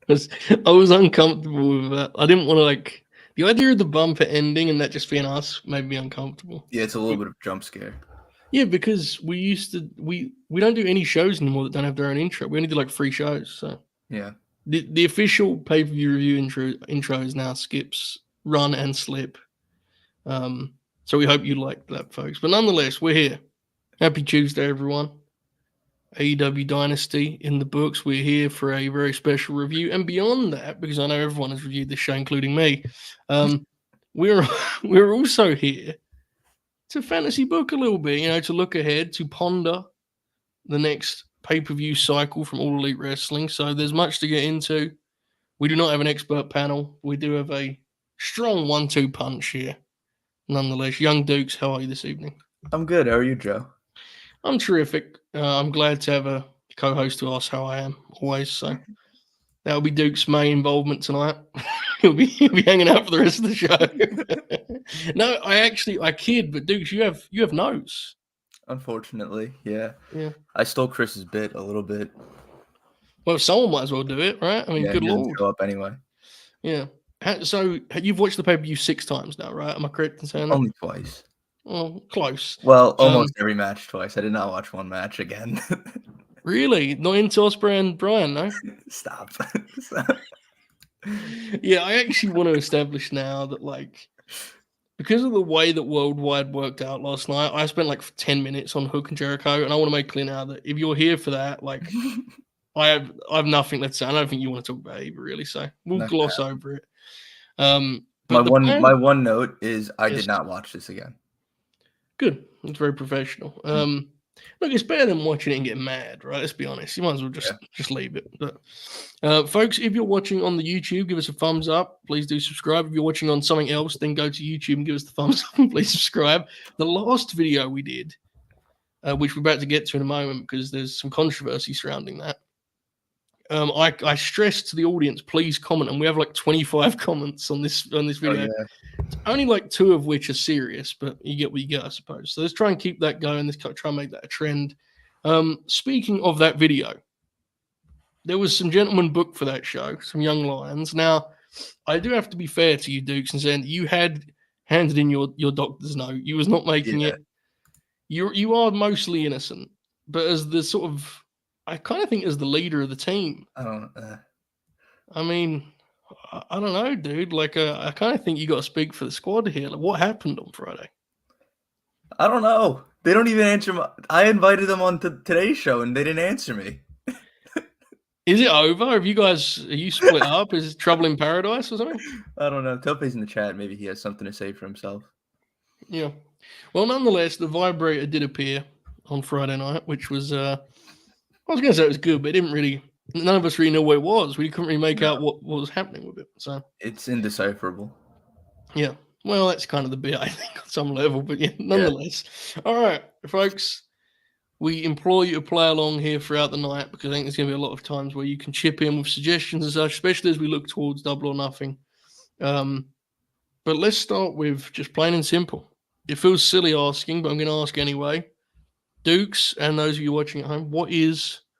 'Cause I was uncomfortable with that. I didn't want to the idea of the bumper ending and that just being us made me uncomfortable. Yeah, it's a little bit of a jump scare. Yeah, because we don't do any shows anymore that don't have their own intro. We only do like 3 shows. So Yeah. the official pay-per-view review intro is now Skip's run and slip. So we hope you liked that, folks. But nonetheless, we're here. Happy Tuesday, everyone. AEW Dynasty in the books. We're here for a very special review. And beyond that, because I know everyone has reviewed this show, including me, we're we're also here to fantasy book a little bit, to look ahead, to ponder the next pay-per-view cycle from All Elite Wrestling. So there's much to get into. We do not have an expert panel. We do have a strong 1-2 punch here. Nonetheless, Young Dukes, how are you this evening? I'm good. How are you, Joe? I'm terrific. I'm glad to have a co-host who asks how I am always. So that'll be Duke's main involvement tonight. he'll be hanging out for the rest of the show. No, I kid, but Dukes, you have notes. Unfortunately, yeah. Yeah. I stole Chris's bit a little bit. Well, someone might as well do it, right? I mean, good he doesn't lord. show up anyway. Yeah. So you've watched the pay-per-view 6 times now, right? Am I correct in saying that? Only twice. Oh, close. Well, almost every match twice. I did not watch one match again. Really? Not into Ospreay and Bryan, no? Stop. Yeah, I actually want to establish now that, because of the way that Worldwide worked out last night, I spent 10 minutes on Hook and Jericho, and I want to make clear now that if you're here for that, I have nothing to say. I don't think you want to talk about it either, really, so we'll gloss over it. But my one note is I did not watch this again. Good. It's very professional. Look, it's better than watching it and getting mad, right? Let's be honest. You might as well just leave it. But folks, if you're watching on the YouTube, give us a thumbs up. Please do subscribe. If you're watching on something else, then go to YouTube and give us the thumbs up and please subscribe. The last video we did, which we're about to get to in a moment because there's some controversy surrounding that. I stressed to the audience, please comment, and we have 25 comments on this video. Oh, yeah. It's only 2 of which are serious, but you get what you get, I suppose. So let's try and keep that going. Let's try and make that a trend. Speaking of that video, there was some gentlemen booked for that show, some young lions. Now, I do have to be fair to you, Dukes, and saying you had handed in your doctor's note. You was not making it. You are mostly innocent, but as the sort of, I kind of think as the leader of the team. I mean, I don't know, dude. I kind of think you got to speak for the squad here. What happened on Friday? I don't know. They don't even answer. I invited them on to today's show, and they didn't answer me. Is it over? Are you split up? Is it trouble in paradise or something? I don't know. Tope's in the chat. Maybe he has something to say for himself. Yeah. Well, nonetheless, the vibrator did appear on Friday night, which was, I was going to say it was good, but it didn't really, none of us really know what it was. We couldn't really make out what was happening with it. So it's indecipherable. Yeah. Well, that's kind of the bit, I think, on some level, but yeah, nonetheless. Yeah. All right, folks, we implore you to play along here throughout the night because I think there's going to be a lot of times where you can chip in with suggestions and such, especially as we look towards Double or Nothing. But let's start with just plain and simple. It feels silly asking, but I'm going to ask anyway. Dukes, and those of you watching at home, what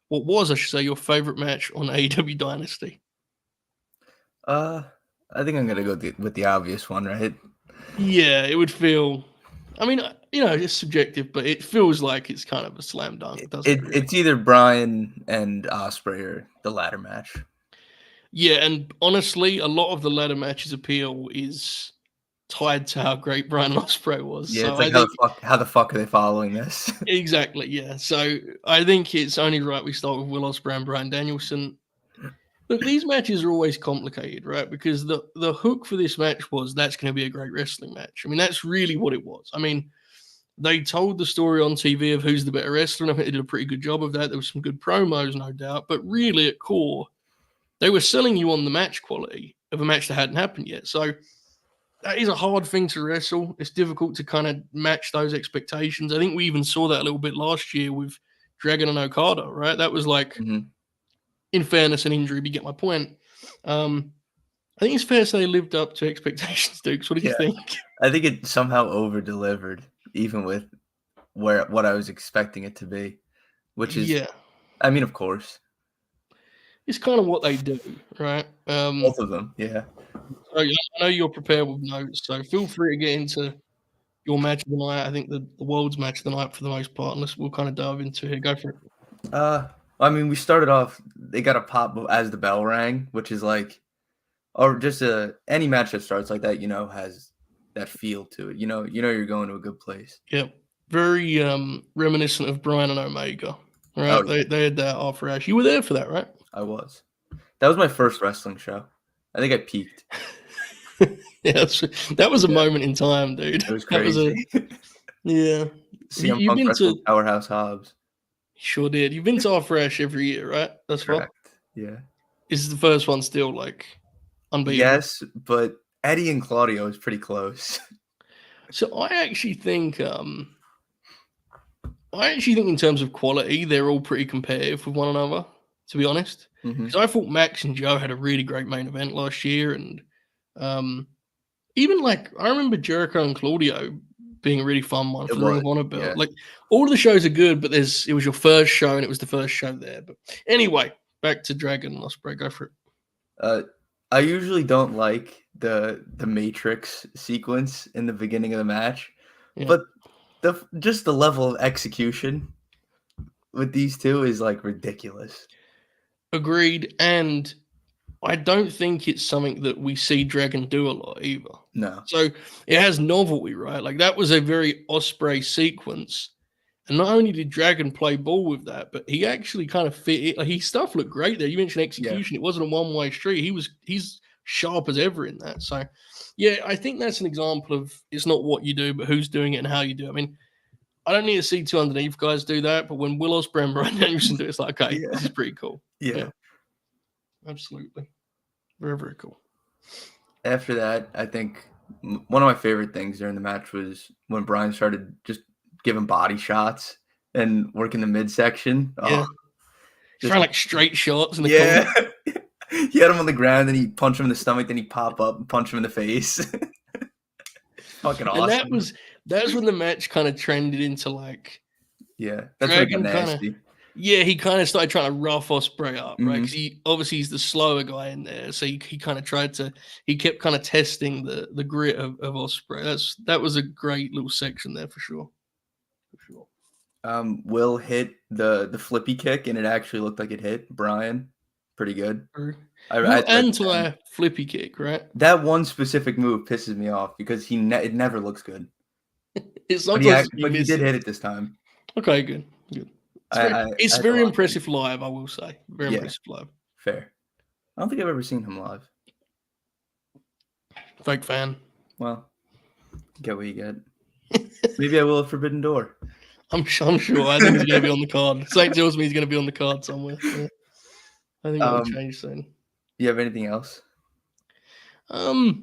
was, I should say, your favorite match on AEW Dynasty? I think I'm going to go with the obvious one, right? Yeah, it would feel, I mean, it's subjective, but it feels like it's kind of a slam dunk, doesn't it? Really? It's either Bryan and Ospreay or the ladder match. Yeah, and honestly, a lot of the ladder match's appeal is tied to how great Bryan Ospreay was. Yeah, so it's how the fuck are they following this? Exactly, yeah. So I think it's only right we start with Will Ospreay and Bryan Danielson. Look, these matches are always complicated, right? Because the hook for this match was that's going to be a great wrestling match. I mean, that's really what it was. I mean, they told the story on TV of who's the better wrestler, and I think they did a pretty good job of that. There was some good promos, no doubt. But really, at core, they were selling you on the match quality of a match that hadn't happened yet. So that is a hard thing to wrestle. It's difficult to kind of match those expectations. I think we even saw that a little bit last year with Dragon and Okada, right? That was in fairness, an injury, but you get my point. I think it's fair to say they lived up to expectations, Dukes. What do you think? I think it somehow over-delivered, even with what I was expecting it to be, which is, I mean, of course. it's kind of what they do, right? Both of them, yeah. So I know you're prepared with notes, so feel free to get into your match of the night. I think the world's match of the night for the most part, unless we'll kind of dive into here. Go for it. I mean, we started off. They got a pop as the bell rang, which is like, or just any match that starts like that, has that feel to it. You're going to a good place. Yep. Very reminiscent of Bryan and Omega, right? Oh, yeah. They had that after Ash. You were there for that, right? I was. That was my first wrestling show. I think I peaked. Yeah, that was a moment in time, dude. It was crazy. Yeah. CM You've Punk been wrestled to Powerhouse Hobbs. Sure did. You've been to After Ash every year, right? That's far. Correct. Yeah. Is the first one still like unbeatable? Yes, but Eddie and Claudio is pretty close. So I actually think in terms of quality, they're all pretty competitive with one another, to be honest. Mhm. Because I thought Max and Joe had a really great main event last year, and even like I remember Jericho and Claudio being a really fun one for the Ring of Honor belt. Yeah. Like all of the shows are good, but it was your first show and it was the first show there. But anyway, back to Dragon and Ospreay. Go for it. I usually don't like the Matrix sequence in the beginning of the match, Yeah. but just the level of execution with these two is like ridiculous. Agreed, and I don't think it's something that we see Dragon do a lot either. No. So it has novelty, right? Like that was a very Ospreay sequence. And not only did Dragon play ball with that, but he actually kind of fit it. Like his stuff looked great there. You mentioned execution. Yeah. It wasn't a one-way street. He's sharp as ever in that. So yeah, I think that's an example of it's not what you do, but who's doing it and how you do it. I mean, I don't need to see two underneath guys do that, but when Will Ospreay and Bryan Danielson do it, it's like, okay, this is pretty cool. Yeah. Absolutely. Very, very cool. After that, I think one of my favorite things during the match was when Bryan started just giving body shots and working the midsection. Yeah. Trying like straight shots in the corner. He had him on the ground, then he punched him in the stomach, then he pop up and punch him in the face. Fucking awesome. And that's when the match kind of trended into like that's Dragon nasty. He kind of started trying to rough Ospreay up, right? Because he's the slower guy in there, so he kind of kept kind of testing the grit of Ospreay. That was a great little section there for sure. Will hit the flippy kick, and it actually looked like it hit Bryan pretty good. Anti-flippy kick, right? That one specific move pisses me off because it never looks good. But he did hit it this time. Okay, good. It's very impressive live, I will say. Very impressive live. Fair. I don't think I've ever seen him live. Fake fan. Well, get what you get. Maybe I will at Forbidden Door. I'm sure. I think he's going to be on the card. Saint tells me he's going to be on the card somewhere. Yeah. I think that'll change soon. You have anything else? I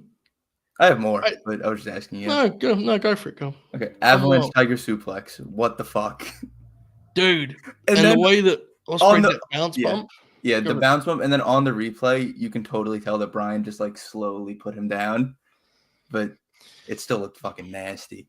have more, but I was just asking you. Go for it. Go. Okay, Avalanche Tiger Suplex. What the fuck? Dude. And the way that Ospreay did bounce bump. Yeah, the bounce bump. And then on the replay, you can totally tell that Bryan just like slowly put him down. But it still looked fucking nasty.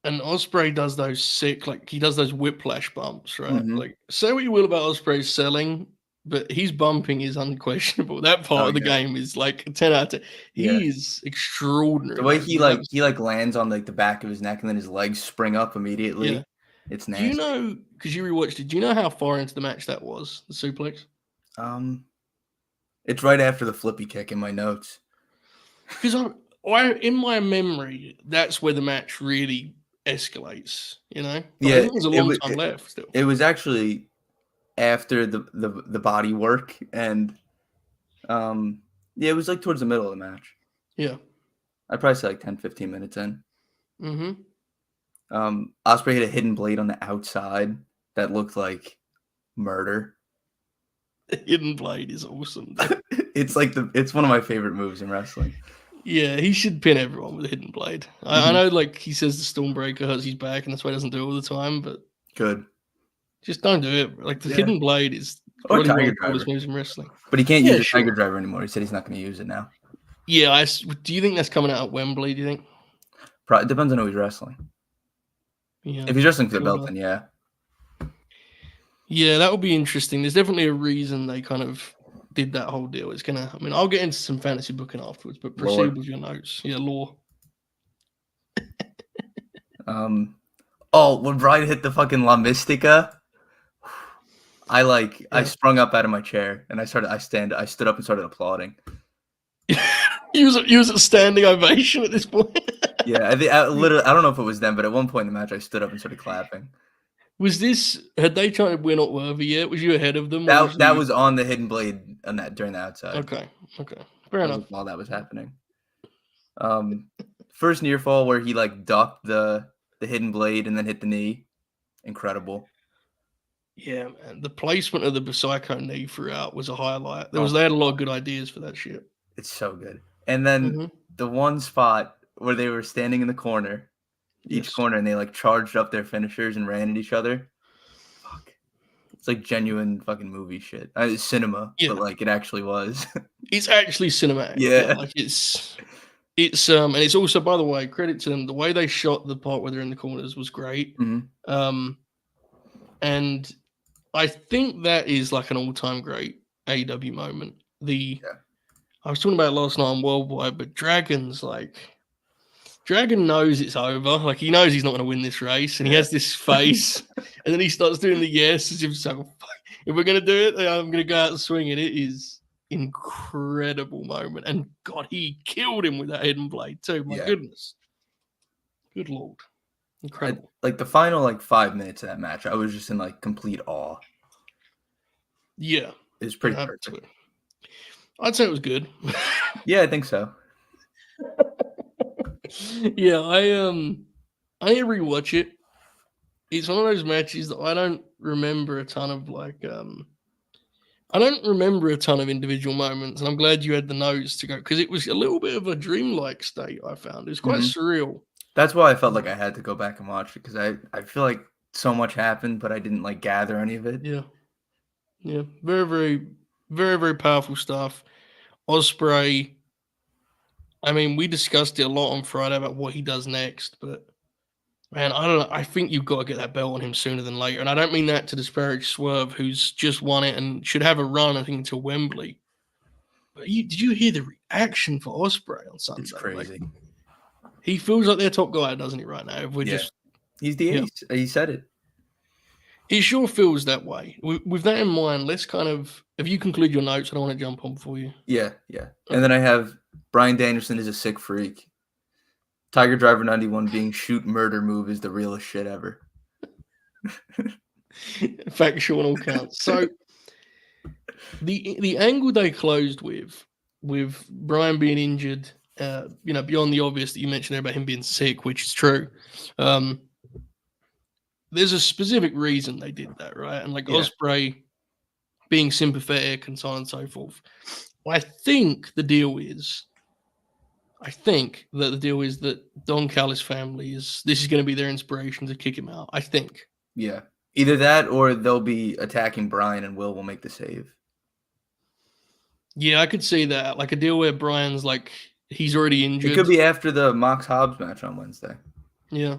And Ospreay does those sick, like he does those whiplash bumps, right? Mm-hmm. Like say what you will about Ospreay's selling, but his bumping is unquestionable. That part of the game is like a 10 out of 10. He is extraordinary. The way he lands on like the back of his neck and then his legs spring up immediately. Yeah. It's nasty. Do you know, because you rewatched it, do you know how far into the match that was, the suplex? It's right after the flippy kick in my notes. Because in my memory, that's where the match really escalates, you know? But I think there's a long time left still. It was actually after the body work, and it was like towards the middle of the match. Yeah. I'd probably say like 10-15 minutes in. Mm-hmm. Ospreay hit a hidden blade on the outside that looked like murder. The hidden blade is awesome. It's one of my favorite moves in wrestling. Yeah, he should pin everyone with a hidden blade. I know, like, he says the Stormbreaker hurts his back, and that's why he doesn't do it all the time, but... Good. Just don't do it. Like, the hidden blade is probably one of the coolest moves in wrestling. But he can't use the Tiger Driver anymore. He said he's not going to use it now. Yeah, do you think that's coming out at Wembley, do you think? It depends on who he's wrestling. Yeah. If he's wrestling for the belt, then yeah. Yeah, that would be interesting. There's definitely a reason they kind of did that whole deal. It's gonna. I mean, I'll get into some fantasy booking afterwards, but proceed Lore. with your notes. Yeah, lore. When Brian hit the fucking La Mystica, I sprung up out of my chair and I stood up and started applauding. You was a standing ovation at this point. Yeah, I don't know if it was then, but at one point in the match, I stood up and started clapping. Had they tried to win Worthy yet? Was you ahead of them? That was on the Hidden Blade during the outside. Okay. Fair enough. While that was happening. First near fall where he like ducked the Hidden Blade and then hit the knee. Incredible. Yeah, man. The placement of the Psycho knee throughout was a highlight. They had a lot of good ideas for that shit. It's so good. And then the one spot where they were standing in the corner, each corner, and they like charged up their finishers and ran at each other. Fuck. It's like genuine fucking movie shit. It's cinema, but like it actually was. It's actually cinematic. Yeah. Like it's and it's also, by the way, credit to them, the way they shot the part where they're in the corners was great. And I think that is like an all-time great AEW moment. I was talking about it last night on Worldwide, but Dragon knows it's over. Like, he knows he's not going to win this race, and he has this face, and then he starts doing the yes as if he's like, if we're going to do it, I'm going to go out and swing it. It is incredible moment, and God, he killed him with that Hidden Blade too. My goodness, good Lord, incredible. Like the final 5 minutes of that match, I was just in like complete awe. Yeah, it was pretty perfect. I'd say it was good. Yeah, I think so. Yeah, I need to rewatch it. It's one of those matches that I don't remember a ton of I don't remember a ton of individual moments, and I'm glad you had the notes to go, because it was a little bit of a dreamlike state, I found. It was quite surreal. That's why I felt like I had to go back and watch it, because I feel like so much happened, but I didn't like gather any of it. Yeah. Very, very, very, very powerful stuff. Ospreay, I mean, we discussed it a lot on Friday about what he does next, but man, I don't know. I think you've got to get that belt on him sooner than later. And I don't mean that to disparage Swerve, who's just won it and should have a run, I think, until Wembley. But did you hear the reaction for Ospreay on Sunday? It's crazy. He feels like their top guy, doesn't he, right now? He's the ace. He said it. It sure feels that way. With that in mind, let's if you conclude your notes, I don't want to jump on for you. Yeah. And then I have Bryan Danielson is a sick freak. Tiger Driver 91 being shoot murder move is the realest shit ever. Factual on all counts. So the angle they closed with Bryan being injured, beyond the obvious that you mentioned there about him being sick, which is true. There's a specific reason they did that, right? And Ospreay being sympathetic and so on and so forth. I think that the deal is that Don Callis' family this is going to be their inspiration to kick him out. I think. Yeah. Either that or they'll be attacking Bryan and Will make the save. Yeah, I could see that. Like a deal where Bryan's he's already injured. It could be after the Mox Hobbs match on Wednesday. Yeah.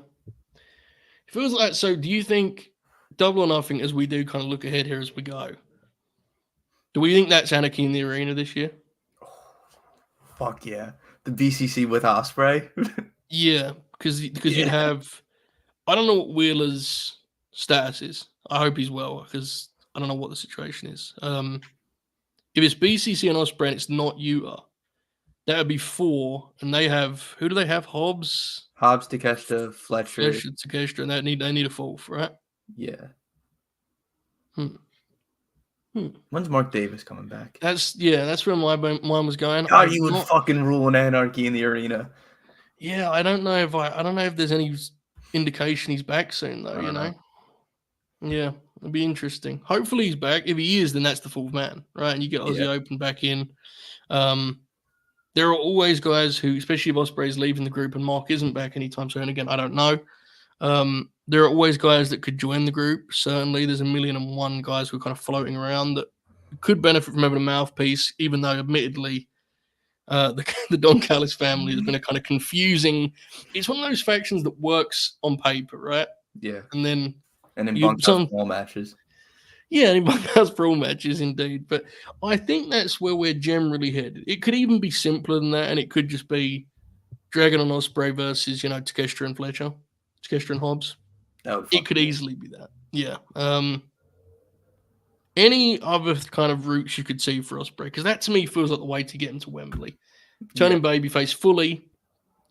It feels like, so do you think Double or Nothing, as we do kind of look ahead here as we go, do we think that's Anarchy in the Arena this year? Oh, fuck yeah. The BCC with Ospreay? Yeah, because you'd have, I don't know what Wheeler's status is. I hope he's well, because I don't know what the situation is. If it's BCC and Ospreay and it's not Utah, that would be 4, and they have, who do they have? Hobbs, Takeshita, Fletcher, Takeshita, and they need a 4th, right? Yeah. When's Mark Davis coming back? That's where my mind was going. God, you would fucking rule an Anarchy in the Arena. Yeah, I don't know if there's any indication he's back soon though. You know. Yeah, it'd be interesting. Hopefully he's back. If he is, then that's the 4th man, right? And you get Aussie Open back in. There are always guys who, especially if Ospreay's leaving the group and Mark isn't back anytime soon. Again, I don't know. There are always guys that could join the group. Certainly, there's 1,000,001 guys who are kind of floating around that could benefit from having a mouthpiece, even though, admittedly, the Don Callis family has been a kind of confusing. It's one of those factions that works on paper, right? Yeah. And in bunks out small matches. Yeah, he has brawl matches indeed, but I think that's where we're generally headed. It could even be simpler than that, and it could just be Dragon and Ospreay versus Takeshita and Fletcher, Takeshita and Hobbs. That would It could easily be that. Yeah. Any other kind of routes you could see for Ospreay? Because that to me feels like the way to get him to Wembley. Turning babyface fully.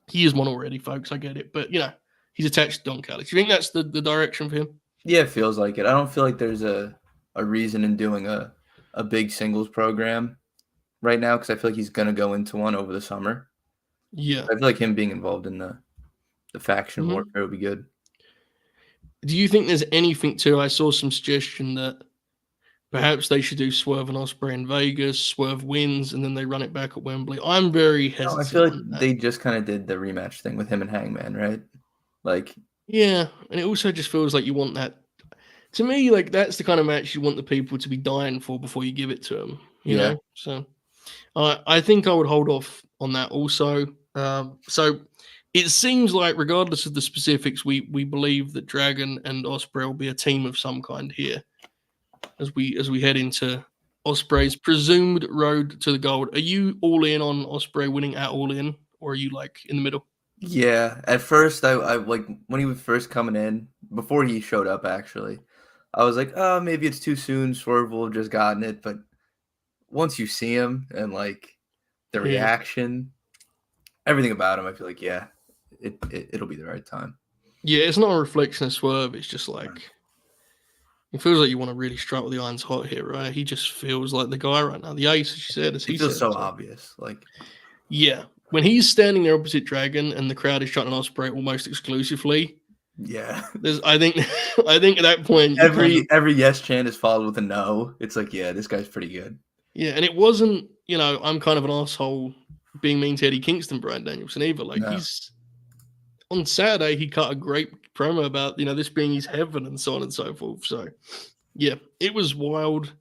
He is one already, folks. I get it, but he's attached to Don Callis. Do you think that's the direction for him? Yeah, it feels like it. I don't feel like there's a reason in doing a big singles program right now because I feel like he's gonna go into one over the summer. Yeah, I feel like him being involved in the faction warfare would be good. Do you think there's anything to? I saw some suggestion that perhaps they should do Swerve and Ospreay in Vegas. Swerve wins, and then they run it back at Wembley. I'm very hesitant. I feel like they just kind of did the rematch thing with him and Hangman, right? Like, yeah, and it also just feels like you want that. To me, like that's the kind of match you want the people to be dying for before you give it to them. You know, so I think I would hold off on that also. So it seems like, regardless of the specifics, we believe that Dragon and Ospreay will be a team of some kind here as we head into Ospreay's presumed road to the gold. Are you all in on Ospreay winning at All In, or are you like in the middle? Yeah, at first I like when he was first coming in, before he showed up actually, I was like, oh, maybe it's too soon. Swerve will have just gotten it, but once you see him and like the reaction, everything about him, I feel like it'll be the right time. Yeah, it's not a reflection of Swerve. It's just like it feels like you want to really strike with the irons hot here, right? He just feels like the guy right now, the ace, as you said. As he feels said, so obvious, like when he's standing there opposite Dragon and the crowd is chanting Ospreay almost exclusively. Yeah, I think at that point every yes chant is followed with a no. It's like, yeah, this guy's pretty good. Yeah, and it wasn't, I'm kind of an asshole being mean to Eddie Kingston, Bryan Danielson either. Like he's on Saturday, he cut a great promo about this being his heaven and so on and so forth. So yeah, it was wild.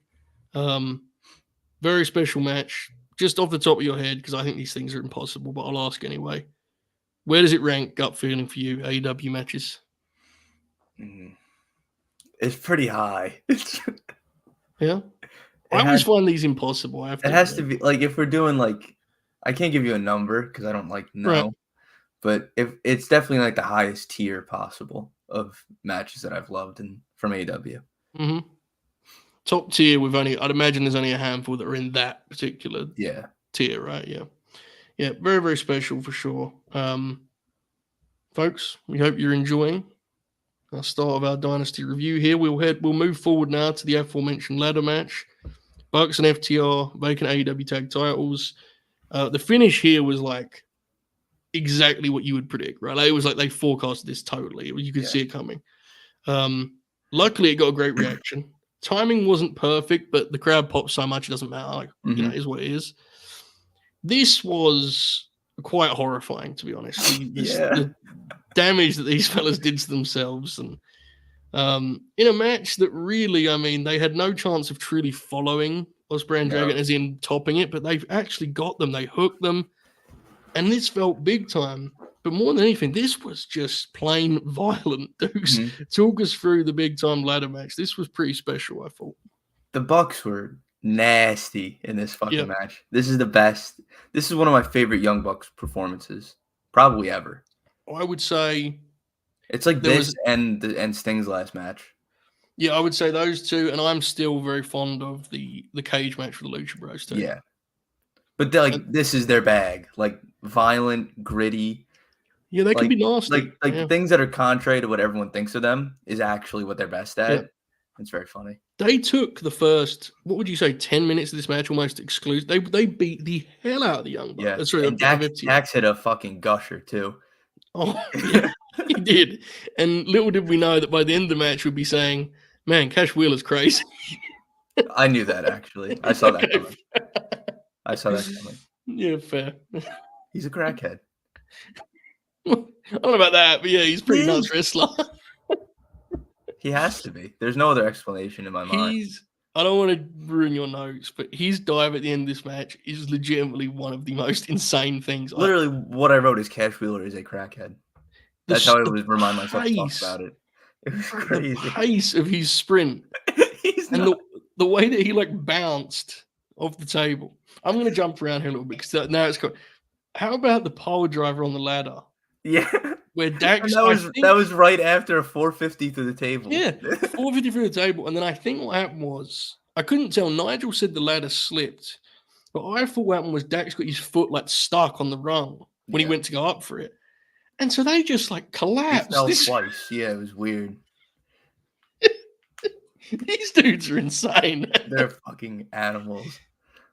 Very special match. Just off the top of your head, because I think these things are impossible, but I'll ask anyway. Where does it rank, gut feeling for you, AEW matches? It's pretty high. Yeah. I always find these impossible. It has to be like, if we're doing like, I can't give you a number because I don't know, right. But if it's definitely like the highest tier possible of matches that I've loved from AEW. Mm-hmm. Top tier with I'd imagine there's only a handful that are in that particular tier, right? Yeah, very, very special for sure. Folks, we hope you're enjoying our start of our Dynasty review here. We'll move forward now to the aforementioned ladder match. Bucks and FTR, vacant AEW tag titles. The finish here was like exactly what you would predict, right? Like, it was like they forecasted this totally. You could see it coming. Luckily, it got a great reaction. Timing wasn't perfect, but the crowd popped so much it doesn't matter. Like, it is what it is. This was quite horrifying, to be honest. The damage that these fellas did to themselves, and in a match that really, they had no chance of truly following Ospreay and Dragon, as in topping it, but they've actually got them. They hooked them, and this felt big time. But more than anything, this was just plain violent. Dukes, talk us through the big time ladder match. This was pretty special, I thought. The Bucks were nasty in this fucking match. This is the best. This is one of my favorite Young Bucks performances, probably ever. I would say it's like this and Sting's last match. Yeah, I would say those two, and I'm still very fond of the cage match for the Lucha Bros too. Yeah, but this is their bag, like violent, gritty. Yeah, they can be nasty. Like things that are contrary to what everyone thinks of them is actually what they're best at. Yeah. It's very funny. They took the first, what would you say, 10 minutes of this match almost exclusive. They beat the hell out of the Young Bucks. Yeah, that's right. Dax hit a fucking gusher too. Oh, yeah, he did. And little did we know that by the end of the match we'd be saying, man, Cash Wheeler's crazy. I knew that, actually. I saw that coming. Yeah, fair. He's a crackhead. I don't know about that, but yeah, he's pretty nuts wrestler. He has to be. There's no other explanation in my mind. I don't want to ruin your notes, but his dive at the end of this match is legitimately one of the most insane things. Literally, what I wrote is Cash Wheeler is a crackhead. That's how I would remind myself to talk about it. It was crazy. The pace of his sprint. He's And the way that he like bounced off the table. I'm going to jump around here a little bit because now it's got. How about the pole driver on the ladder? Yeah. Where And Dax, that was right after a 450 through the table. yeah, 450 through the table. And then I think what happened was, I couldn't tell. Nigel said the ladder slipped. But I thought what happened was Dax got his foot like stuck on the rung when he went to go up for it. And so they just like He collapsed. fell twice. Yeah, it was weird. These dudes are insane. They're fucking animals.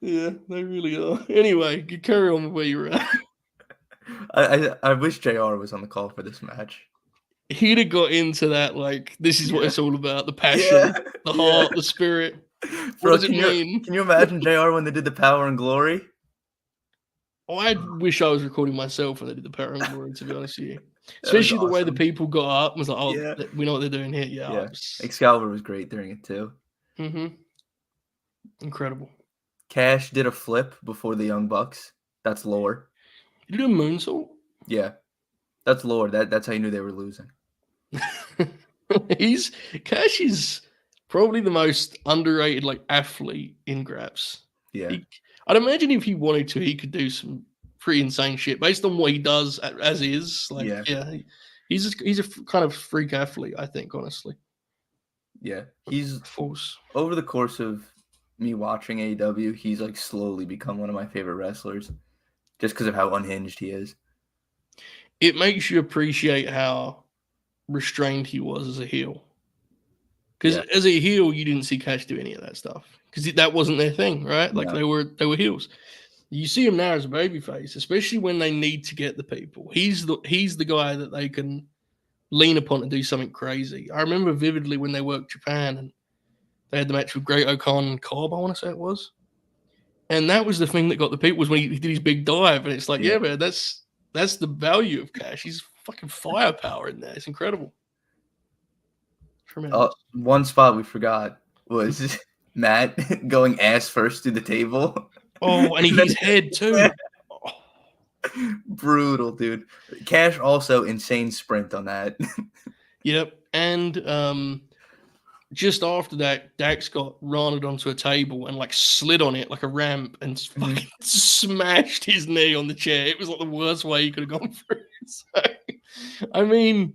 Yeah, they really are. Anyway, you carry on with where you were at. I wish JR was on the call for this match. He'd have got into that, like, this is what it's all about. The passion, the heart, the spirit. What does it mean? Can you imagine JR when they did the Power and Glory? I wish I was recording myself when they did the Power and Glory, to be honest with you. Especially the way the people got up and was like, oh, we know what they're doing here. Yeah. Excalibur was great during it, too. Mm-hmm. Incredible. Cash did a flip before the Young Bucks. That's lore. Did you do a moonsault? Yeah. That's lore. That's how you knew they were losing. Cash is probably the most underrated like athlete in graps. Yeah. I'd imagine if he wanted to, he could do some pretty insane shit based on what he does as is. Like, he's a kind of freak athlete, I think, honestly. Yeah. He's force. Over the course of me watching AEW, he's like slowly become one of my favorite wrestlers just because of how unhinged he is. It makes you appreciate how restrained he was as a heel. Because as a heel, you didn't see Cash do any of that stuff because that wasn't their thing, right? Like they were heels. You see him now as a babyface, especially when they need to get the people. He's the guy that they can lean upon to do something crazy. I remember vividly when they worked Japan and they had the match with Great Okan and Cobb, I want to say it was. And that was the thing that got the people was when he did his big dive. And it's like, yeah man, that's the value of Cash. He's fucking firepower in there. It's incredible. Tremendous. One spot we forgot was Matt going ass first through the table. Oh, and he hit his head too. Brutal, dude. Cash also insane sprint on that. Yep. And just after that, Dax got ranted onto a table and like slid on it like a ramp and fucking smashed his knee on the chair. It was like the worst way he could have gone through. So, I mean,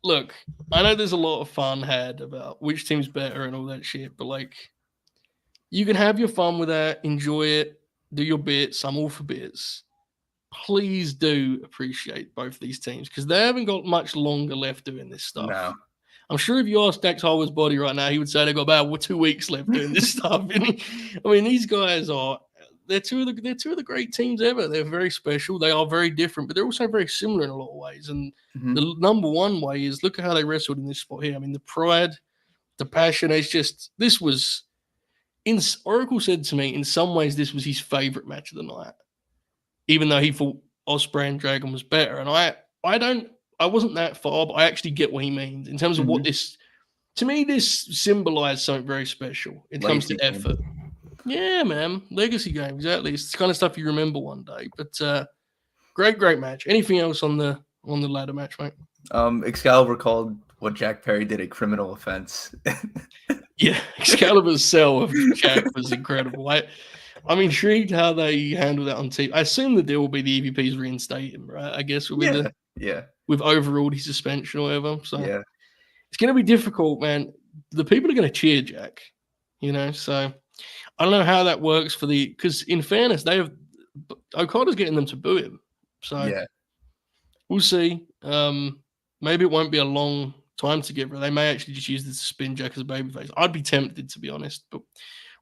look, I know there's a lot of fun had about which team's better and all that shit, but like, you can have your fun with that, enjoy it, do your bits. I'm all for bits. Please do appreciate both these teams because they haven't got much longer left doing this stuff. No. I'm sure if you ask Dax Harwood's body right now, he would say they've got about 2 weeks left doing this stuff. I mean, these guys they're two of the great teams ever. They're very special. They are very different, but they're also very similar in a lot of ways. And the number one way is look at how they wrestled in this spot here. I mean, the pride, the passion. It's just Oracle said to me, in some ways, this was his favorite match of the night, even though he thought Ospreay and Dragon was better. And I wasn't that far, but I actually get what he means in terms of what this, to me, this symbolized something very special. It comes to effort. Yeah, man. Legacy game. Exactly. It's the kind of stuff you remember one day, but great match. Anything else on the ladder match, mate? Excalibur called what Jack Perry did a criminal offense. Yeah. Excalibur's sell of Jack was incredible. I'm intrigued how they handle that on TV. I assume the deal will be the EVPs reinstate him, right? I guess with with overruled his suspension or whatever. So it's going to be difficult, man. The people are going to cheer Jack, so I don't know how that works because in fairness, Okada's getting them to boo him. So we'll see. Maybe it won't be a long time together. They may actually just use this to spin Jack as a babyface. I'd be tempted, to be honest, but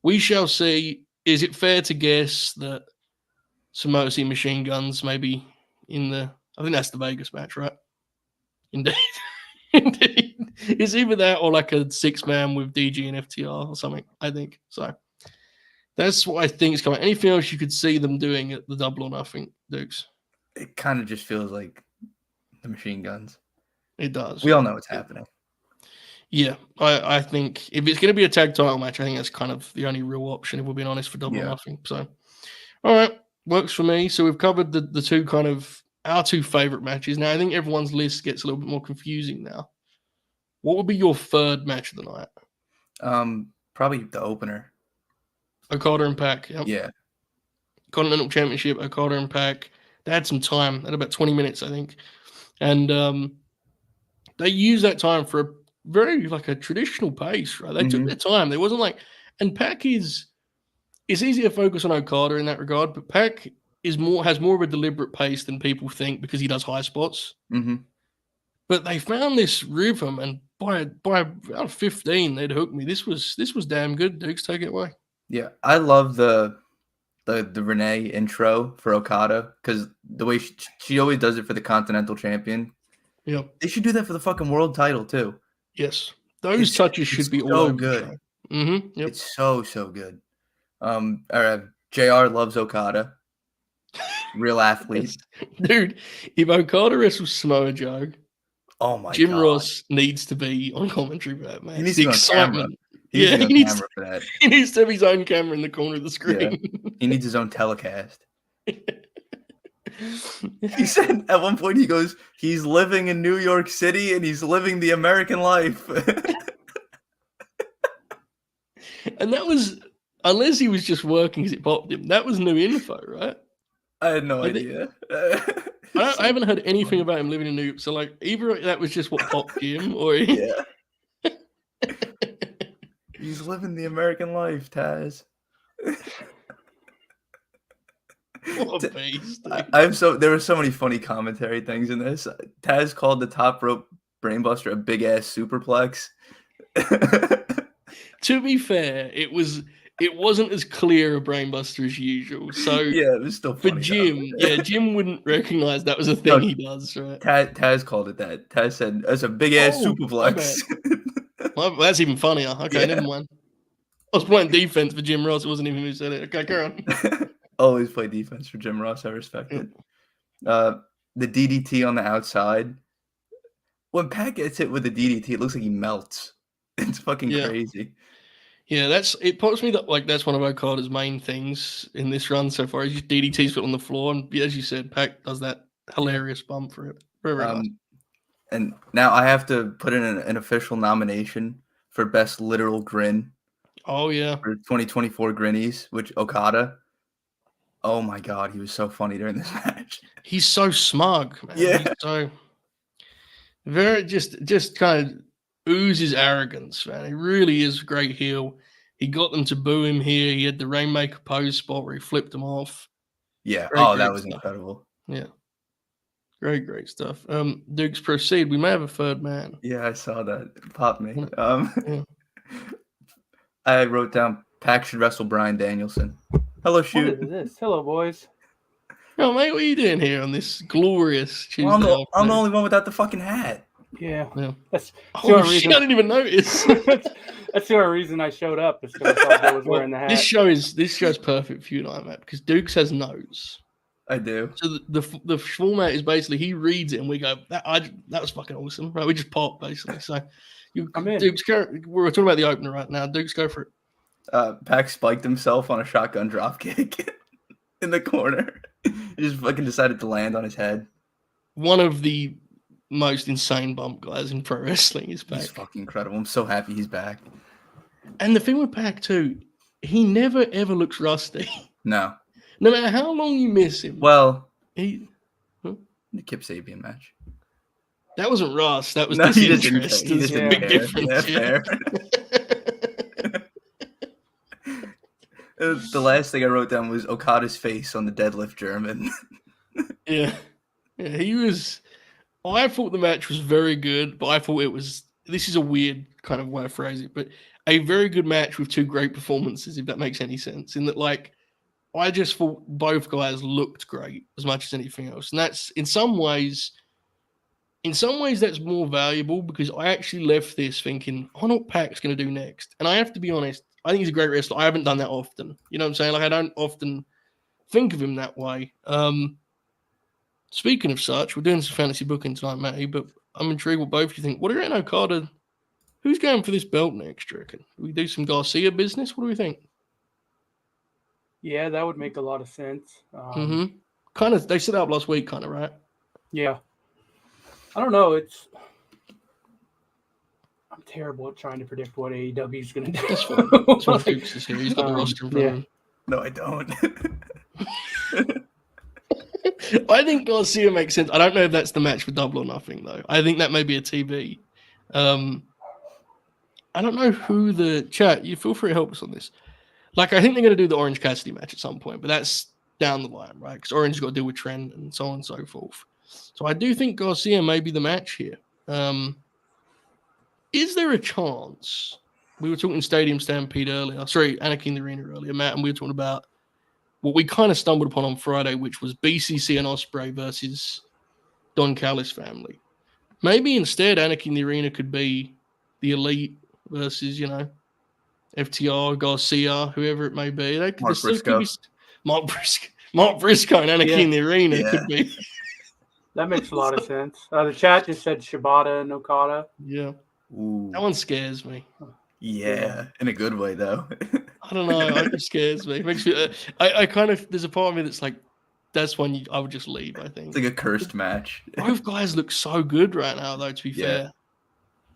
we shall see. Is it fair to guess that Samoa Joe Machine Guns maybe I think that's the Vegas match, right? Indeed. Indeed. It's either that or like a 6-man with DG and FTR or something, I think. So that's what I think is coming. Anything else you could see them doing at the Double or Nothing, Dukes? It kind of just feels like the Machine Guns. It does. We all know what's happening. Yeah, I think if it's going to be a tag title match, I think that's kind of the only real option, if we're being honest, for Double or Nothing. So, all right, works for me. So we've covered the two kind of our two favorite matches. Now, I think everyone's list gets a little bit more confusing now. What would be your third match of the night? Probably the opener. Okada and Pac. Yep. Yeah. Continental Championship, Okada and Pac. They had some time, at about 20 minutes, I think. And they used that time for a very, like, a traditional pace, right? They took their time. There wasn't like, and Pac is, it's easy to focus on Okada in that regard, but Pac has more of a deliberate pace than people think because he does high spots. Mm-hmm. But they found this rhythm, and by about 15, they'd hooked me. This was damn good. Dukes, take it away. Yeah, I love the Renee intro for Okada because the way she always does it for the Continental Champion. Yeah, they should do that for the fucking world title too. Yes, those touches should be all over good. the show. Mm-hmm. Yep. It's so good. JR loves Okada. Real athlete. Dude, if Okada wrestles Samoa Joe, oh my Jim God. Ross needs to be on commentary for that, man. He needs to be on camera. He needs for that. He needs to have his own camera in the corner of the screen. Yeah. He needs his own telecast. He said at one point, he goes, he's living in New York City and he's living the American life. And that was, unless he was just working because it popped him, that was new info, right? I had no idea. I haven't heard anything about him living in New York. So, like, either that was just what popped him or yeah. He's living the American life, Taz. What a beast. There were so many funny commentary things in this. Taz called the top rope brainbuster a big ass superplex. To be fair, it wasn't as clear a brainbuster as usual. So yeah, it was still funny. For Jim, Jim wouldn't recognize that was a thing he does, right? Taz called it that. Taz said that's a big ass superplex. Well, that's even funnier. Okay, never mind. I was playing defense for Jim Ross. It wasn't even who said it. Okay, carry on. Always play defense for Jim Ross. I respect it. The DDT on the outside. When Pat gets hit with the DDT, it looks like he melts. It's fucking crazy. Yeah, it puts me that that's one of Okada's main things in this run so far. Is just DDT's put on the floor, and as you said, Pac does that hilarious bump for it. Very nice. And now I have to put in an official nomination for best literal grin. Oh yeah, for 2024 Grinnies, which Okada. Oh my God, he was so funny during this match. He's so smug, man. Yeah, he's so very just kind of oozes arrogance, man. He really is a great heel. He got them to boo him here. He had the Rainmaker pose spot where he flipped them off. Yeah. That was incredible. Yeah. Great stuff. Dukes, proceed. We may have a third man. Yeah, I saw that. It popped me. I wrote down Pac should wrestle Bryan Danielson. Hello, shoot. What is this? Hello, boys. Oh, mate, what are you doing here on this glorious Tuesday? Well, I'm the only one without the fucking hat. Yeah. That's the only reason. I didn't even notice. That's the only reason I showed up. Is because I thought I was wearing the hat. This show's perfect for you and I, Matt, because Dukes has notes. I do. So the format is basically he reads it and we go, that was fucking awesome, right? We just pop basically. So Dukes, we're talking about the opener right now. Dukes, go for it. Pac spiked himself on a shotgun dropkick in the corner. He just fucking decided to land on his head. One of the most insane bump guys in pro wrestling is back. He's fucking incredible. I'm so happy he's back. And the thing with Pac too, he never ever looks rusty. No. No matter how long you miss him. Well, the Kip Sabian match. That wasn't rust. That was disinterest. There's a big difference. Yeah, fair. The last thing I wrote down was Okada's face on the deadlift German. Yeah, he was. I thought the match was very good, but I thought it was. This is a weird kind of way of phrasing it, but a very good match with two great performances, if that makes any sense. In that, I just thought both guys looked great as much as anything else, and that's in some ways that's more valuable because I actually left this thinking, I know what Pac's going to do next, and I have to be honest. I think he's a great wrestler. I haven't done that often. You know what I'm saying? I don't often think of him that way. Speaking of such, we're doing some fantasy booking tonight, Matty, but I'm intrigued what both of you think. What do you reckon, Okada? Who's going for this belt next, do you reckon? Do we do some Garcia business? What do we think? Yeah, that would make a lot of sense. Kind of, they set up last week, kind of, right? Yeah. I don't know. I'm terrible at trying to predict what AEW is going to do. That's fine. That's why Fuchs is here. He's got the roster in front of him. No, I don't. I think Garcia makes sense. I don't know if that's the match for Double or Nothing, though. I think that may be a TV. I don't know who the chat. You feel free to help us on this. Like, I think they're going to do the Orange Cassidy match at some point, but that's down the line, right? Because Orange has got to deal with Trent and so on and so forth. So I do think Garcia may be the match here. Is there a chance? We were talking Stadium Stampede earlier. Sorry, Anarchy in the Arena earlier, Matt, and we were talking about what we kind of stumbled upon on Friday, which was BCC and Ospreay versus Don Callis family. Maybe instead, Anarchy in the Arena could be the Elite versus, FTR, Garcia, whoever it may be. They could, Mark Briscoe. Mark Briscoe and Anarchy in the Arena could be. That makes a lot of sense. The chat just said Shibata and Okada. Yeah. Ooh. That one scares me. Yeah, in a good way though. I don't know. It scares me. It makes me. I kind of. There's a part of me that's like, that's one I would just leave. I think It's like a cursed match. both guys look so good right now, though. To be fair,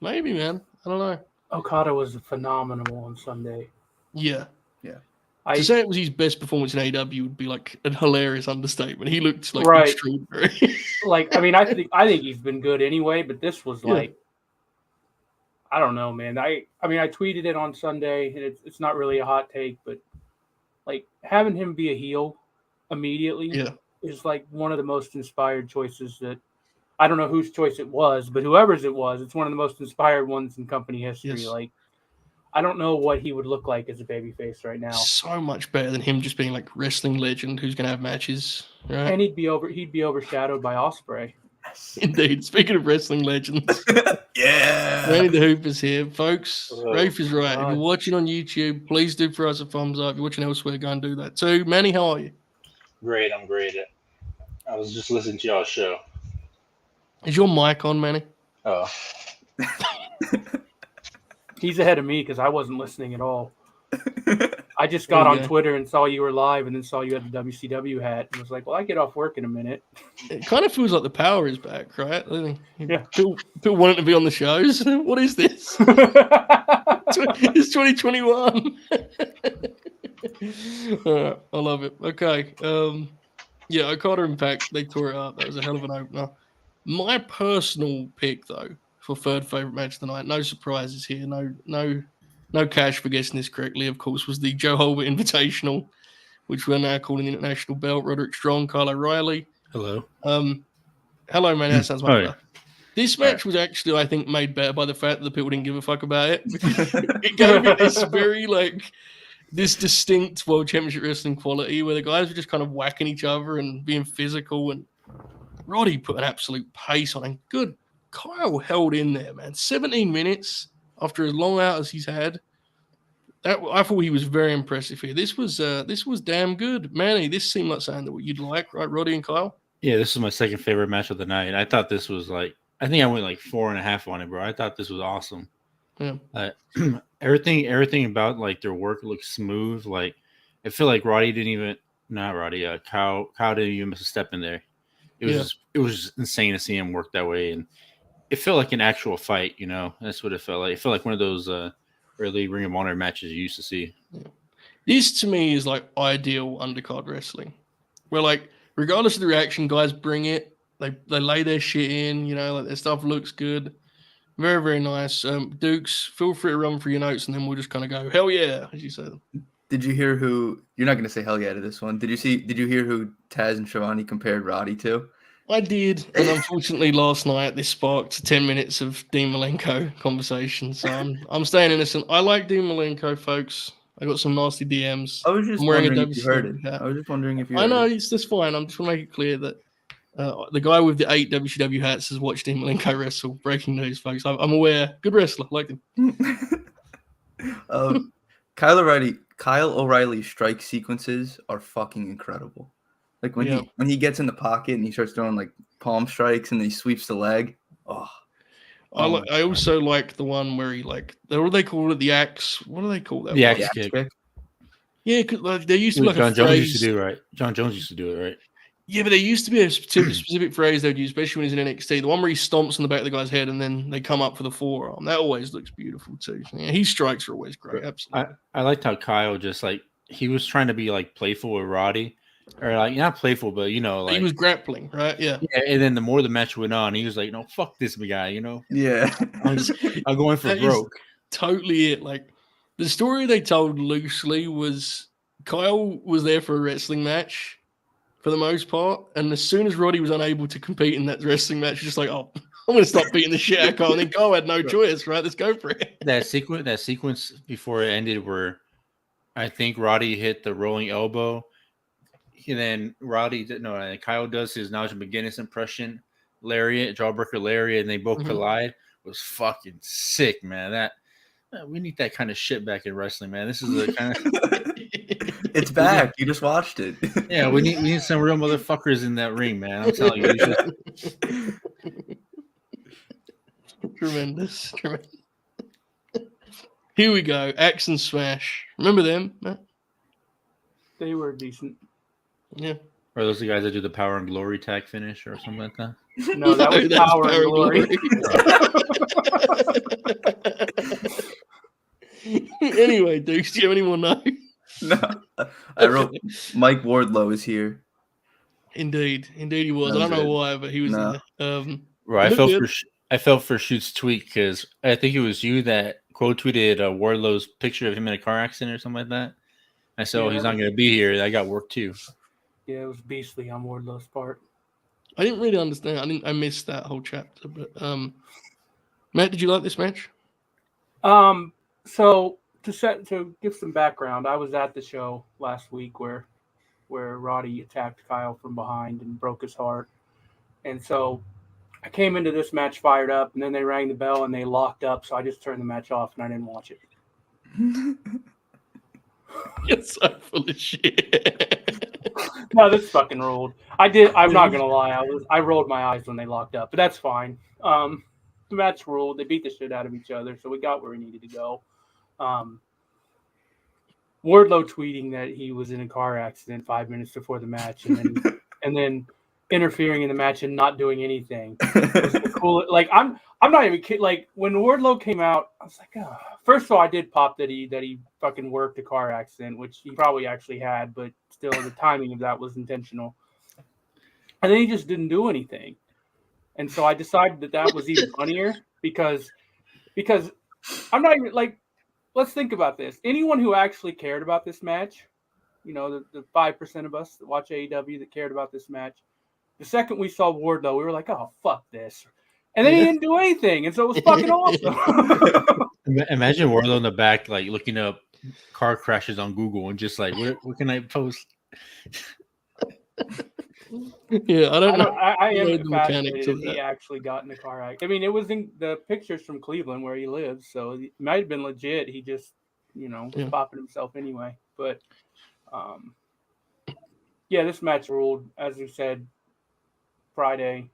maybe, man. I don't know. Okada was phenomenal on Sunday. Yeah. To say it was his best performance in AEW would be like a hilarious understatement. He looked like extraordinary. I think he's been good anyway, but this was like, I don't know, man. I tweeted it on Sunday, and it's not really a hot take, but like having him be a heel immediately is like one of the most inspired choices that I don't know whose choice it was, but whoever's it was, it's one of the most inspired ones in company history. Yes. Like, I don't know what he would look like as a babyface right now. So much better than him just being like wrestling legend who's going to have matches, right? And he'd be overshadowed by Ospreay. Indeed. Speaking of wrestling legends, Manny the Hooper's here, folks. Rafe is right. If you're watching on YouTube, please do for us a thumbs up. If you're watching elsewhere, go and do that too. Manny, how are you? Great, I'm great. I was just listening to y'all's show. Is your mic on, Manny? Oh. He's ahead of me because I wasn't listening at all. I just got on Twitter and saw you were live and then saw you had the WCW hat and was like, well, I get off work in a minute. It kind of feels like the power is back, right? Yeah. People wanting to be on the shows. What is this? It's 2021. I love it. Okay. Okada Impact, they tore it up. That was a hell of an opener. My personal pick, though, for third favorite match of the night, no surprises here. No cash for guessing this correctly, of course, was the Joe Holbert Invitational, which we're now calling the International Belt. Roderick Strong, Kyle O'Reilly. Hello. Hello, man. That sounds much better. This match was actually, I think, made better by the fact that the people didn't give a fuck about it. It gave it this very, this distinct World Championship Wrestling quality where the guys were just kind of whacking each other and being physical. And Roddy put an absolute pace on. And good, Kyle held in there, man. 17 minutes after as long out as he's had. I thought he was very impressive here. This was damn good. Manny, this seemed like something that you'd like, right, Roddy and Kyle? Yeah, this is my second favorite match of the night. I thought this was I think I went 4.5 on it, bro. I thought this was awesome. Yeah. Everything about their work looked smooth. I feel like Kyle didn't even miss a step in there. It was just insane to see him work that way, and it felt like an actual fight. That's what it felt like. It felt like one of those early Ring of Honor matches you used to see. Yeah. This to me is ideal undercard wrestling, where regardless of the reaction, guys bring it. They lay their shit in. Their stuff looks good. Very, very nice. Dukes, feel free to run through your notes, and then we'll just kind of go, hell yeah, as you said. Did you hear who? You're not going to say hell yeah to this one. Did you hear who Taz and Shivani compared Roddy to? I did, and unfortunately last night this sparked 10 minutes of Dean Malenko conversation, so I'm staying innocent. I like Dean Malenko, folks. I got some nasty DMs. I was just wondering if you heard it. I was just wondering if you heard it. I know, it's just fine. I'm just going to make it clear that the guy with the 8 WCW hats has watched Dean Malenko wrestle. Breaking news, folks. I'm aware. Good wrestler. Like him. Kyle O'Reilly's strike sequences are fucking incredible. When he gets in the pocket and he starts throwing palm strikes and then he sweeps the leg. I also like the one where he what do they call it? The axe. What do they call that? The axe kick. Yeah, because they used to John Jones used to do it right. Yeah, but there used to be a specific phrase they'd use, especially when he's in NXT. The one where he stomps on the back of the guy's head and then they come up for the forearm. That always looks beautiful too. Yeah, his strikes are always great. Absolutely. I liked how Kyle just like he was trying to be like playful with Roddy, or like not playful, but you know, like he was grappling, right? Yeah. And then the more the match went on, he was like, "No, fuck this guy," you know. Yeah. I'm going for broke. Totally it. Like the story they told loosely was Kyle was there for a wrestling match for the most part, and as soon as Roddy was unable to compete in that wrestling match, he's just like, "Oh, I'm going to stop beating the shit out of Kyle." And then Kyle had no choice, right? Let's go for it. That sequence before it ended, where I think Roddy hit the rolling elbow, and then Kyle does his Nigel McGuinness impression, lariat, jawbreaker lariat, and they both collide. Was fucking sick, man. We need that kind of shit back in wrestling, man. This is the kind of. It's back. You just watched it. Yeah, we need some real motherfuckers in that ring, man. I'm telling you. Tremendous. Here we go. Axe and Smash. Remember them, Matt? They were decent. Yeah. Are those the guys that do the Power and Glory tag finish or something like that? No, that was Power and Glory. Anyway, Dukes, do you have any more notes? No. I wrote Mike Wardlow is here. Indeed he was. I don't know why, but he was there. Right. I felt for Shoot's tweet because I think it was you that quote tweeted Wardlow's picture of him in a car accident or something like that. I said, he's not going to be here. I got work too. Yeah, it was beastly on Wardlow's part. I didn't really understand. I missed that whole chapter. But Matt, did you like this match? So to give some background, I was at the show last week where Roddy attacked Kyle from behind and broke his heart. And so I came into this match fired up, and then they rang the bell and they locked up, so I just turned the match off and I didn't watch it. You're so full of shit. No, this fucking ruled. I'm not gonna lie. I rolled my eyes when they locked up, but that's fine. The match ruled. They beat the shit out of each other, so we got where we needed to go. Wardlow tweeting that he was in a car accident 5 minutes before the match, and then interfering in the match and not doing anything. It was cool. Like I'm not even kidding. Like when Wardlow came out, I was like, oh. First of all, I did pop that he fucking worked a car accident, which he probably actually had, but still the timing of that was intentional. And then he just didn't do anything. And so I decided that was even funnier because I'm not even like, let's think about this. Anyone who actually cared about this match, you know, the 5% of us that watch AEW that cared about this match, the second we saw Wardlow, we were like, oh, fuck this. And then he didn't do anything. And so it was fucking awesome. Imagine Wardlow in the back, like looking up car crashes on Google and just like, what can I post? Yeah, I don't know. I am fascinated if he actually got in the car accident. I mean, it was in the pictures from Cleveland where he lives, so it might have been legit. He just, was popping himself anyway. But, this match ruled, as you said, Friday.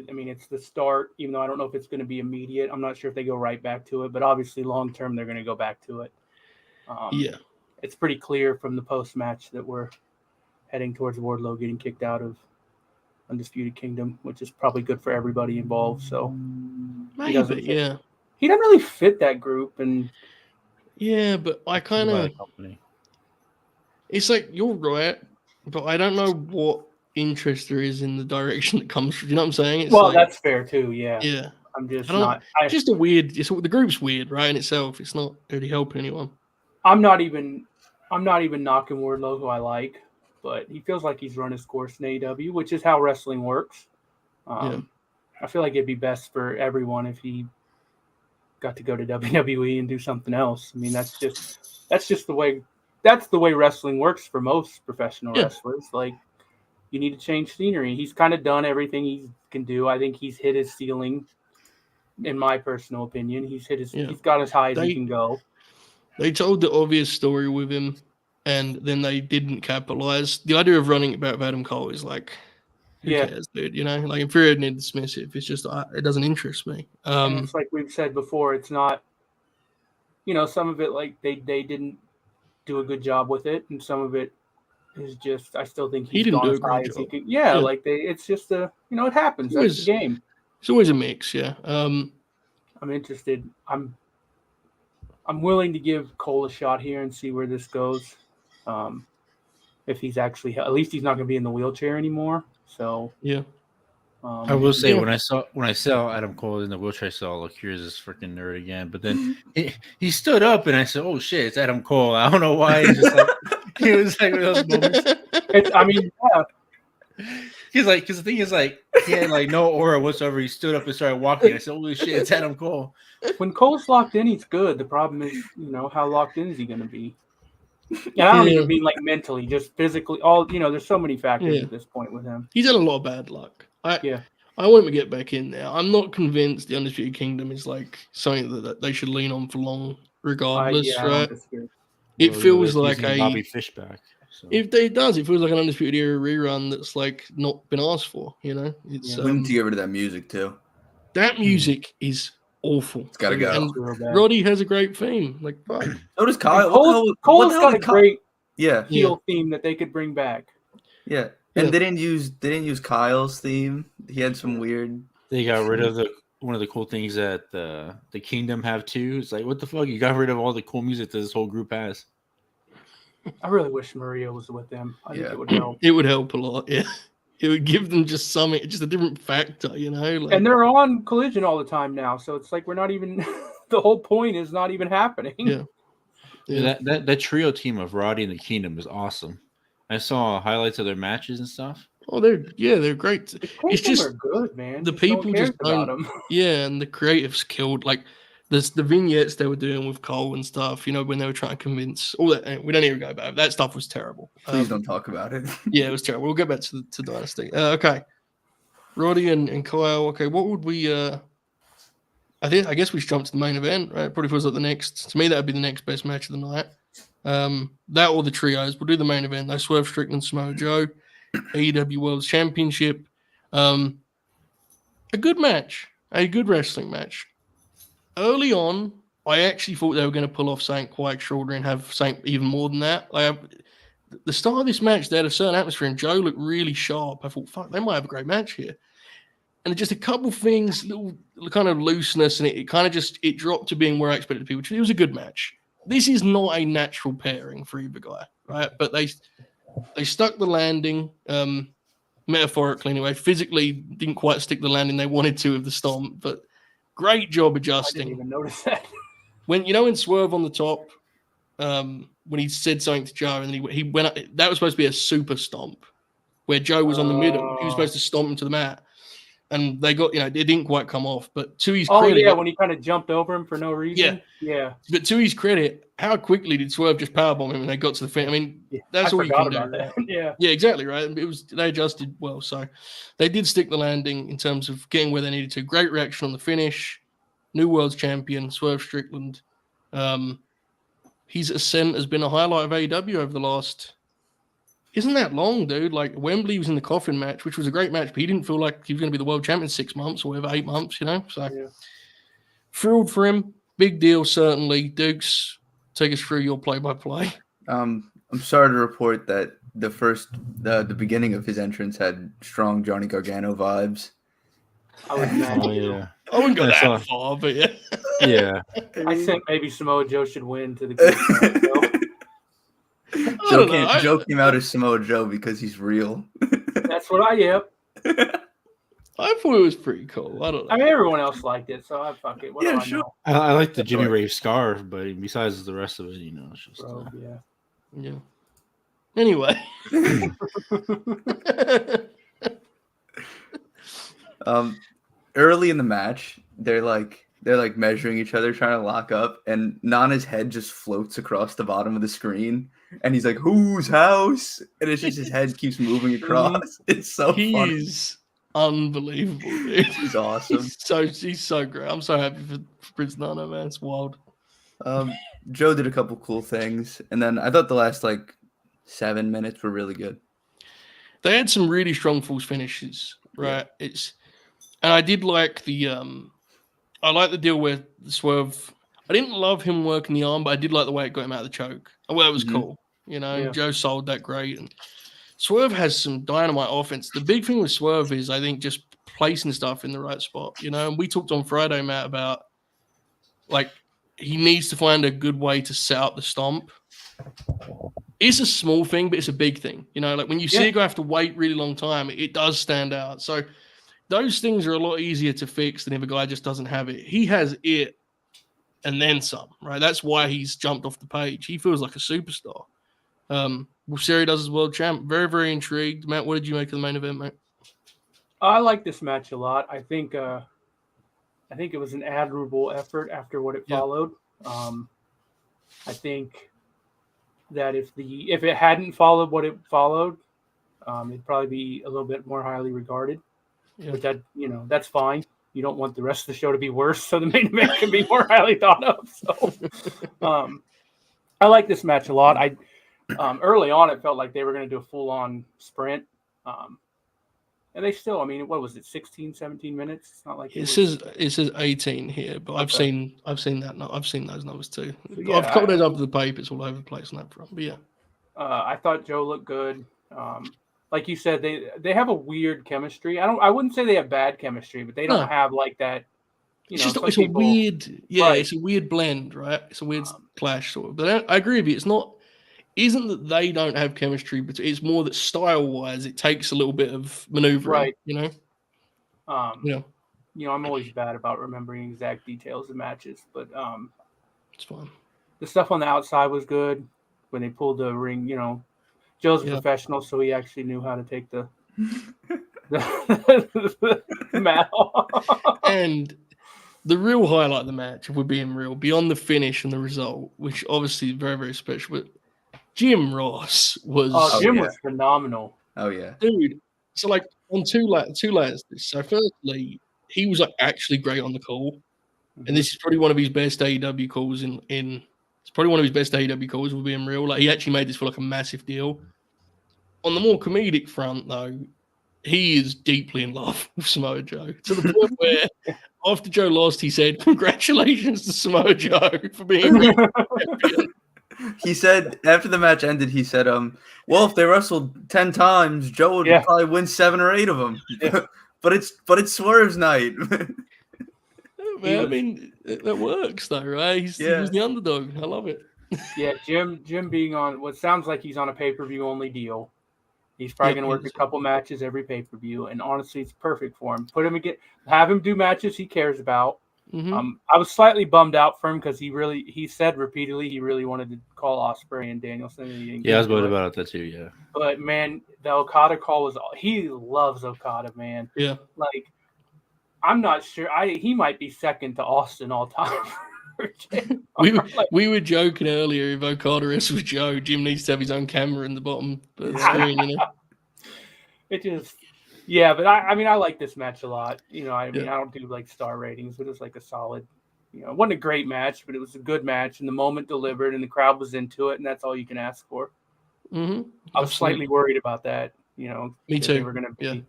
I mean, it's the start, even though I don't know if it's going to be immediate. I'm not sure if they go right back to it, but obviously long term, they're going to go back to it. It's pretty clear from the post-match that we're heading towards Wardlow getting kicked out of Undisputed Kingdom, which is probably good for everybody involved. So maybe, he doesn't really fit that group, and but I kind of, it's like you're right, but I don't know what interest there is in the direction that comes from. You know what I'm saying? It's that's fair too. Yeah. I'm just not. It's just a weird. The group's weird, right? In itself, it's not really helping anyone. I'm not even knocking Wardlow, who I like, but he feels like he's run his course in AEW, which is how wrestling works. I feel like it'd be best for everyone if he got to go to WWE and do something else. I mean, that's just the way wrestling works for most professional wrestlers. Like, you need to change scenery. He's kind of done everything he can do. I think he's hit his ceiling, in my personal opinion. He's got as high as he can go. They told the obvious story with him, and then they didn't capitalize. The idea of running it back with Adam Cole is like, who cares, dude? Like, inferior need to dismiss it if it's just it doesn't interest me. And it's like we've said before, it's not, some of it like they didn't do a good job with it, and some of it is just. I still think He he's didn't gone do a as high great as he job. could. Yeah, Yeah. like it's just it happens. It That's was- the game. It's always a mix, yeah. I'm interested. I'm willing to give Cole a shot here and see where this goes. If he's actually, at least he's not going to be in the wheelchair anymore. So Yeah. I will say Yeah. when I saw Adam Cole in the wheelchair, I saw, look, here's this freaking nerd again. But then he stood up, and I said, "Oh shit, it's Adam Cole." I don't know why. It's just like he was like one of those moments. Because the thing is, like, he had like no aura whatsoever. He stood up and started walking. I said, "Holy shit, it's Adam Cole." When Cole's locked in, he's good. The problem is, how locked in is he going to be? And I don't even mean like mentally, just physically. There's so many factors at this point with him. He's had a lot of bad luck. I want him to get back in there. I'm not convinced the Undisputed Kingdom is like something that they should lean on for long, regardless, I right? don't disagree. It feels like Bobby Fish back. So. If it does, it feels like an Undisputed Era rerun that's like not been asked for. It's we need to get rid of that music too. That music is awful. It's gotta go. And Roddy has a great theme. Like, fuck. So does Kyle. Cole's got a great heel theme that they could bring back. Yeah. And they didn't use Kyle's theme. He had some weird. They got rid of one of the cool things that the Kingdom have too. It's like, what the fuck? You got rid of all the cool music that this whole group has. I really wish Maria was with them. I think it would help. It would help a lot. Yeah, it would give them just something, just a different factor. Like, and they're on Collision all the time now, so it's like we're not even. The whole point is not even happening. Yeah. That trio team of Roddy and the Kingdom is awesome. I saw highlights of their matches and stuff. Oh, they're great. It's just are good, man. The people just don't. Yeah, and the creatives killed. Like the vignettes they were doing with Cole and stuff. When they were trying to convince all that. We don't even go about it. That stuff was terrible. Please don't talk about it. Yeah, it was terrible. We'll get back to Dynasty. Okay, Roddy and Kyle. Okay, what would we? I guess we should jump to the main event. Right, probably feels like the next. To me, that would be the next best match of the night. That or the trios. We'll do the main event. They Swerve Strickland, Samoa Joe, AEW World Championship. A good match, a good wrestling match. Early on, I actually thought they were going to pull off something quite extraordinary and have something even more than that. The start of this match, they had a certain atmosphere, and Joe looked really sharp. I thought, fuck, they might have a great match here. And just a couple things, little kind of looseness, and it kind of it dropped to being where I expected it to be, which it was a good match. This is not a natural pairing for either guy, right? But they stuck the landing, metaphorically anyway. Physically, didn't quite stick the landing they wanted to with the stomp, but great job adjusting. I didn't even notice that. When Swerve on the top, when he said something to Joe, and he went up, that was supposed to be a super stomp, where Joe was on the middle. He was supposed to stomp him to the mat. And they got, it didn't quite come off. But to his credit. When he kind of jumped over him for no reason. Yeah. But to his credit, how quickly did Swerve just powerbomb him and they got to the finish? I mean, that's all you can do. That. Yeah. Yeah, exactly, right? They adjusted well. So they did stick the landing in terms of getting where they needed to. Great reaction on the finish. New World's Champion, Swerve Strickland. His ascent has been a highlight of AEW over the last... Isn't that long, dude? Like, Wembley was in the coffin match, which was a great match, but he didn't feel like he was going to be the world champion 6 months or whatever, 8 months, So, thrilled for him. Big deal, certainly. Dukes, take us through your play-by-play. I'm sorry to report that the beginning of his entrance had strong Johnny Gargano vibes. I would imagine. I wouldn't go that far, but yeah. Yeah. I think maybe Samoa Joe should win to the Joe came out as Samoa Joe because he's real. That's what I I thought it was pretty cool. I don't know. I mean, everyone else liked it, so I fuck it. What do I know? I like the Jimmy Rave scarf, but besides the rest of it, it's just yeah. Anyway. Early in the match, they're measuring each other, trying to lock up, and Nana's head just floats across the bottom of the screen, and he's like, "Whose house?" And it's just his head keeps moving across. It's so funny. He's unbelievable, dude. He's awesome. He's so great. I'm so happy for Prince Nana, man. It's wild. Joe did a couple cool things, and then I thought the last 7 minutes were really good. They had some really strong false finishes, right? Yeah. And I did like I like the deal where the Swerve. I didn't love him working the arm, but I did like the way it got him out of the choke. Well, it was cool. You know, Yeah. Joe sold that great. And Swerve has some dynamite offense. The big thing with Swerve is, I think, just placing stuff in the right spot. You know, and we talked on Friday, Matt, about like he needs to find a good way to set up the stomp. It's a small thing, but it's a big thing. You know, like when you see a guy have to wait really long time, it does stand out. So those things are a lot easier to fix than if a guy just doesn't have it. He has it and then some, right? That's why he's jumped off the page. He feels like a superstar. We'll see how he does as world champ. Very, very intrigued. Matt, what did you make of the main event, mate? I like this match a lot. I think it was an admirable effort after what it followed. I think that if it hadn't followed what it followed, it'd probably be a little bit more highly regarded. Yeah. But that, you know, that's fine. You don't want the rest of the show to be worse, so the main event can be more highly thought of. So, I like this match a lot. Early on, it felt like they were going to do a full-on sprint. And they still, I mean, what was it, 16, 17 minutes? It's not like it says 18 here, but I've seen that. I've seen those numbers too. So, yeah, I've got it up to the paper. It's all over the place on that front. But yeah, I thought Joe looked good. Like you said, they have a weird chemistry. I wouldn't say they have bad chemistry, but they don't have like that. You know, it's a weird, it's a weird blend, right? It's a weird clash sort of. But I agree with you. It's not. Isn't that they don't have chemistry, but it's more that style-wise, it takes a little bit of maneuvering, right? You know. You know, I'm always bad about remembering exact details of matches, but it's fine. The stuff on the outside was good when they pulled the ring. You know, Joe's a professional, so he actually knew how to take the mat off. And the real highlight of the match, if we're being real, beyond the finish and the result, which obviously is very, very special, but Jim Ross was... Jim was phenomenal. Oh, yeah. Dude, so like on two layers. So firstly, he was like actually great on the call. Mm-hmm. And this is probably one of his best AEW calls it's probably one of his best AEW calls, if we're being real. Like he actually made this feel like a massive deal. On the more comedic front, though, he is deeply in love with Samoa Joe. To the point where after Joe lost, he said, "Congratulations to Samoa Joe for being champion." He said after the match ended, he said, well, if they wrestled 10 times, Joe would probably win 7 or 8 of them. Yeah. but it's Swerve's night. Man, I mean, that works though, right? He was the underdog. I love it. Yeah, Jim being on what sounds like he's on a pay-per-view only deal. He's probably going to work a couple matches every pay-per-view, and honestly, it's perfect for him. Have him do matches he cares about. Mm-hmm. I was slightly bummed out for him because he said repeatedly he really wanted to call Ospreay and Danielson. And he didn't I was worried about that too. Yeah, but man, the Okada call he loves Okada, man. Yeah, like I'm not sure. He might be second to Austin all time. we were joking earlier. If Okada is with Joe, Jim needs to have his own camera in the bottom of the screen. You know, it just. Yeah, but I mean, I like this match a lot. You know, I mean, I don't do like star ratings, but it was like a solid, you know, it wasn't a great match, but it was a good match, and the moment delivered, and the crowd was into it, and that's all you can ask for. Mm-hmm. I was slightly worried about that, you know. Me too. They were going to be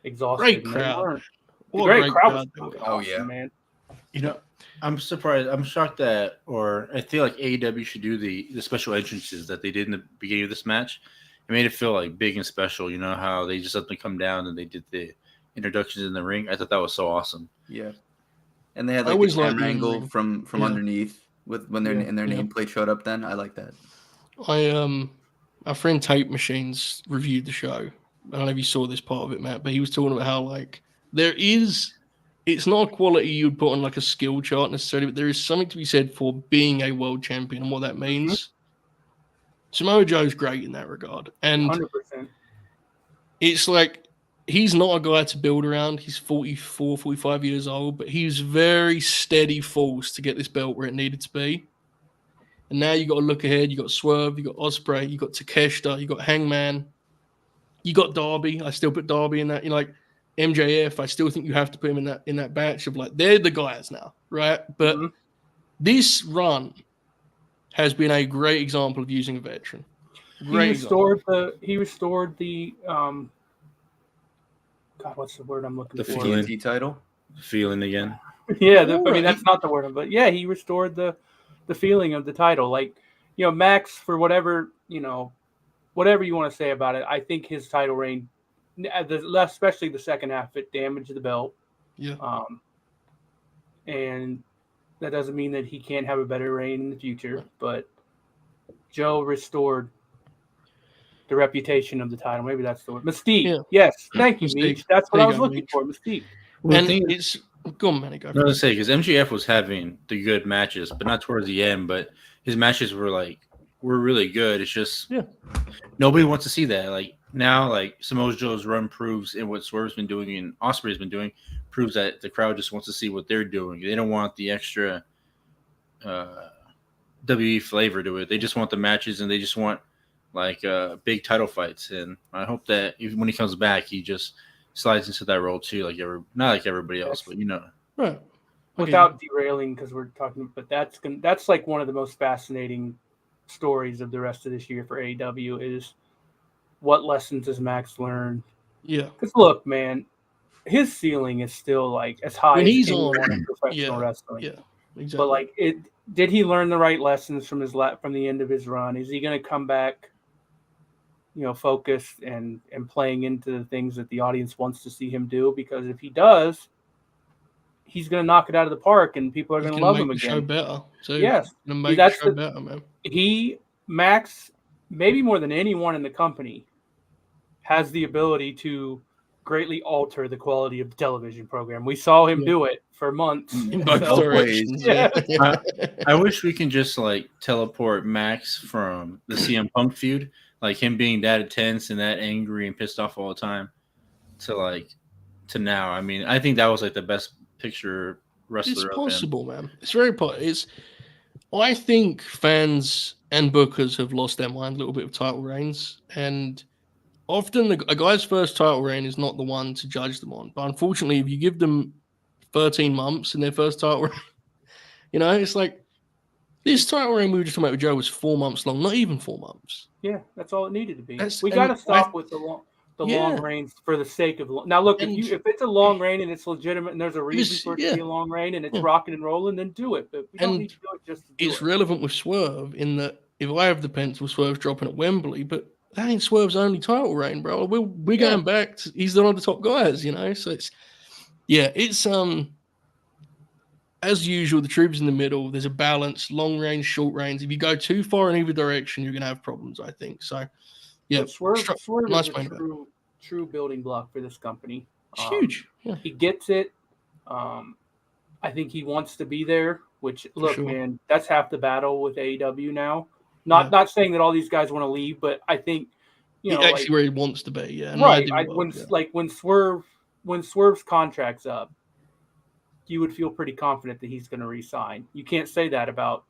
exhausted. Great crowd. Great crowd. Man. Man. You know, I'm surprised. I'm shocked that, or I feel like AEW should do the special entrances that they did in the beginning of this match. It made it feel like big and special. You know how they just let them come down and they did the introductions in the ring. I thought that was so awesome. Yeah, and they had like the camera angle from underneath when their nameplate showed up. Then I like that. Our friend Tape Machines reviewed the show. I don't know if you saw this part of it, Matt, but he was talking about how like it's not a quality you'd put on like a skill chart necessarily, but there is something to be said for being a world champion and what that means. Mm-hmm. Samoa Joe's great in that regard. And 100%. It's like he's not a guy to build around. He's 44, 45 years old, but he's very steady force to get this belt where it needed to be. And now you got to look ahead. You got Swerve, you got Ospreay, you got Takeshita, you got Hangman, you got Darby. I still put Darby in that. You know, like MJF, I still think you have to put him in that batch of like they're the guys now, right? But this run has been a great example of using a veteran. He restored the God, what's the word I'm looking for? The TNT title? Feeling again. Yeah, I mean that's not the word, but yeah, he restored the feeling of the title. Like Max, for whatever you want to say about it, I think his title reign, especially the second half, it damaged the belt. Yeah. And that doesn't mean that he can't have a better reign in the future, but Joe restored the reputation of the title. Maybe that's the word. Mystique. Yeah. Yes. Thank you, Mystique. Meech. That's what There I you was go, looking Meech. for. Mystique. Well, And the thing it's go on, Manny. Go I for was it. gonna say, because MJF was having the good matches, but not towards the end. But his matches were really good. It's just nobody wants to see that. Like now, like Samoa Joe's run proves, and what Swerve's been doing and Ospreay's been doing proves that the crowd just wants to see what they're doing. They don't want the extra WWE flavor to it. They just want the matches, and they just want big title fights. And I hope that when he comes back, he just slides into that role too, not like everybody else, but Right. Without derailing, because we're talking, but that's like one of the most fascinating stories of the rest of this year for AEW is what lessons has Max learned? Yeah. Because look, man, his ceiling is still like as high When as he's anyone on, in professional wrestling. Yeah. Exactly. But like did he learn the right lessons from from the end of his run? Is he going to come back, focused and playing into the things that the audience wants to see him do? Because if he does, he's going to knock it out of the park, and people are going to love him again. Show better. So yes, make the show better, man. Max, maybe more than anyone in the company, has the ability to greatly alter the quality of the television program. We saw him do it for months. In both directions. Yeah. I wish we can just teleport Max from the CM Punk feud, like him being that intense and that angry and pissed off all the time, to now. I mean, I think that was the best picture wrestler. It's possible, man. It's very possible. I think fans and bookers have lost their mind a little bit with title reigns, and often a guy's first title reign is not the one to judge them on. But unfortunately, if you give them 13 months in their first title reign, it's like this title reign we were just talking about with Joe was 4 months long, not even 4 months. Yeah, that's all it needed to be. We got to stop with the long reigns for the sake of now. Look, if it's a long reign and it's legitimate and there's a reason for it to be a long reign and it's rocking and rolling, then do it. But we don't need to do it just to do it's relevant with Swerve in that if I have the pencil, Swerve's dropping at Wembley, but that ain't Swerve's only title reign, bro. We're going back. He's one of the top guys, So it's as usual. The truth's in the middle. There's a balance, long range, short range. If you go too far in either direction, you're gonna have problems. I think so. Yeah, but Swerve is a true building block for this company. It's huge. Yeah. He gets it. I think he wants to be there. Which man, that's half the battle with AEW now. Not saying that all these guys want to leave, but I think actually where he wants to be. Yeah, right. When Swerve's contract's up, you would feel pretty confident that he's going to re-sign. You can't say that about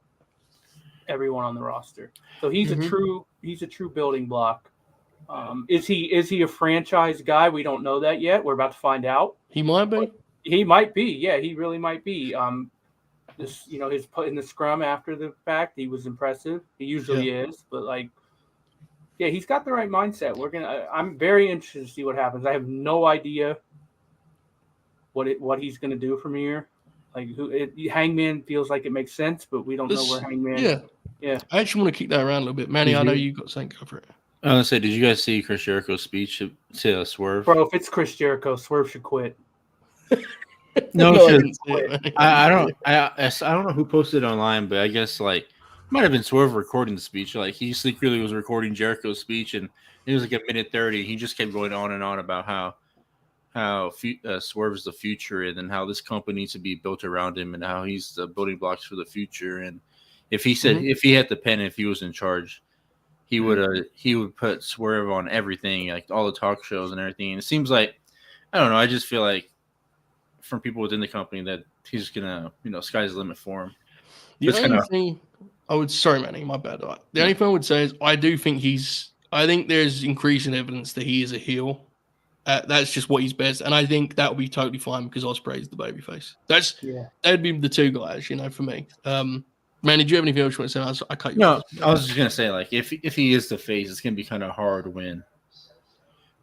everyone on the roster. So he's a true building block. Is he a franchise guy? We don't know that yet. We're about to find out. He might be. He might be. Yeah, he really might be. His in the scrum after the fact, he was impressive. He usually is, but he's got the right mindset. I'm very interested to see what happens. I have no idea what he's going to do from here. Hangman feels like it makes sense, but we don't know where Hangman. Yeah. I actually want to kick that around a little bit, Manny. I know you got something over it. I was gonna say, did you guys see Chris Jericho's speech to Swerve? Bro, if it's Chris Jericho, Swerve should quit. No, I don't know who posted it online, but I guess it might have been Swerve recording the speech. He secretly was recording Jericho's speech, and it was a minute 30. He just kept going on and on about how Swerve is the future, and then how this company needs to be built around him, and how he's the building blocks for the future. And if he said if he had the pen, if he was in charge, he would put Swerve on everything, all the talk shows and everything. And it seems I don't know. I just feel from people within the company that he's gonna, sky's the limit for him. The only thing I would, sorry, Manny, my bad. The only thing I would say is I think there's increasing evidence that he is a heel. That's just what he's best, and I think that will be totally fine because Ospreay is the babyface. That'd be the two guys, for me. Manny, do you have anything else you want to say? I cut you off. I was just gonna say, if he is the face, it's gonna be kind of hard when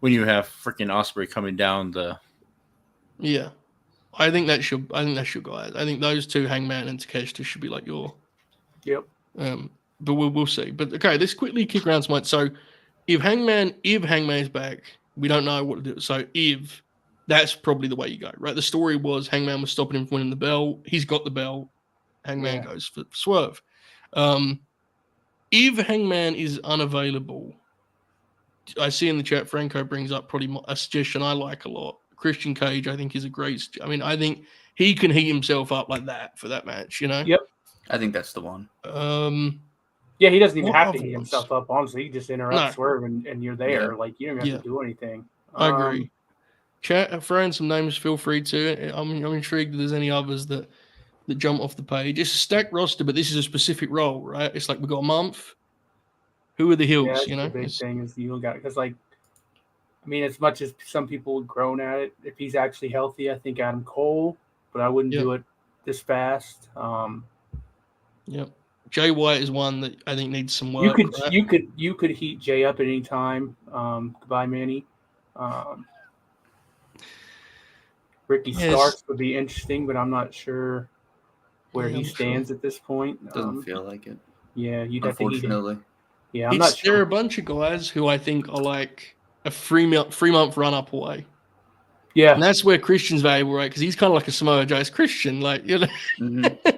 you have freaking Ospreay coming down the. Yeah, I think that's your guy. I think those two, Hangman and Takeshita, should be your. Yep. but we'll see. But okay, let's quickly kick around some. So if Hangman is back, we don't know what to do. So if that's probably the way you go, right? The story was Hangman was stopping him from winning the belt. He's got the belt. Hangman goes for Swerve. If Hangman is unavailable, I see in the chat Franco brings up probably a suggestion I like a lot. Christian Cage, I think, is a great. I mean, I think he can heat himself up like that for that match. You know. Yep. I think that's the one. Yeah, he doesn't even What have to other heat ones? himself up. Honestly, he just interrupts Swerve and you're there. Yeah. Like you don't even have to do anything. I agree. Chat, throw in some names. Feel free to. I'm intrigued if there's any others that jump off the page. It's a stacked roster, but this is a specific role, right? It's like we've got a month. Who are the heels? Yeah, that's you know, the big thing is you got because like, I mean, as much as some people would groan at it, if he's actually healthy, I think Adam Cole, but I wouldn't do it this fast. Yep. Jay White is one that I think needs some work. You could heat Jay up at any time. Goodbye, Manny. Ricky Starks would be interesting, but I'm not sure where he stands at this point. Doesn't feel like it. Yeah, you'd have to heat him. Unfortunately. Yeah, I'm not sure. There are a bunch of guys who I think are like a 3-month run up away. Yeah, and that's where Christian's valuable, right? Because he's kind of like a Samoa Joe's Christian, like you know. Mm-hmm.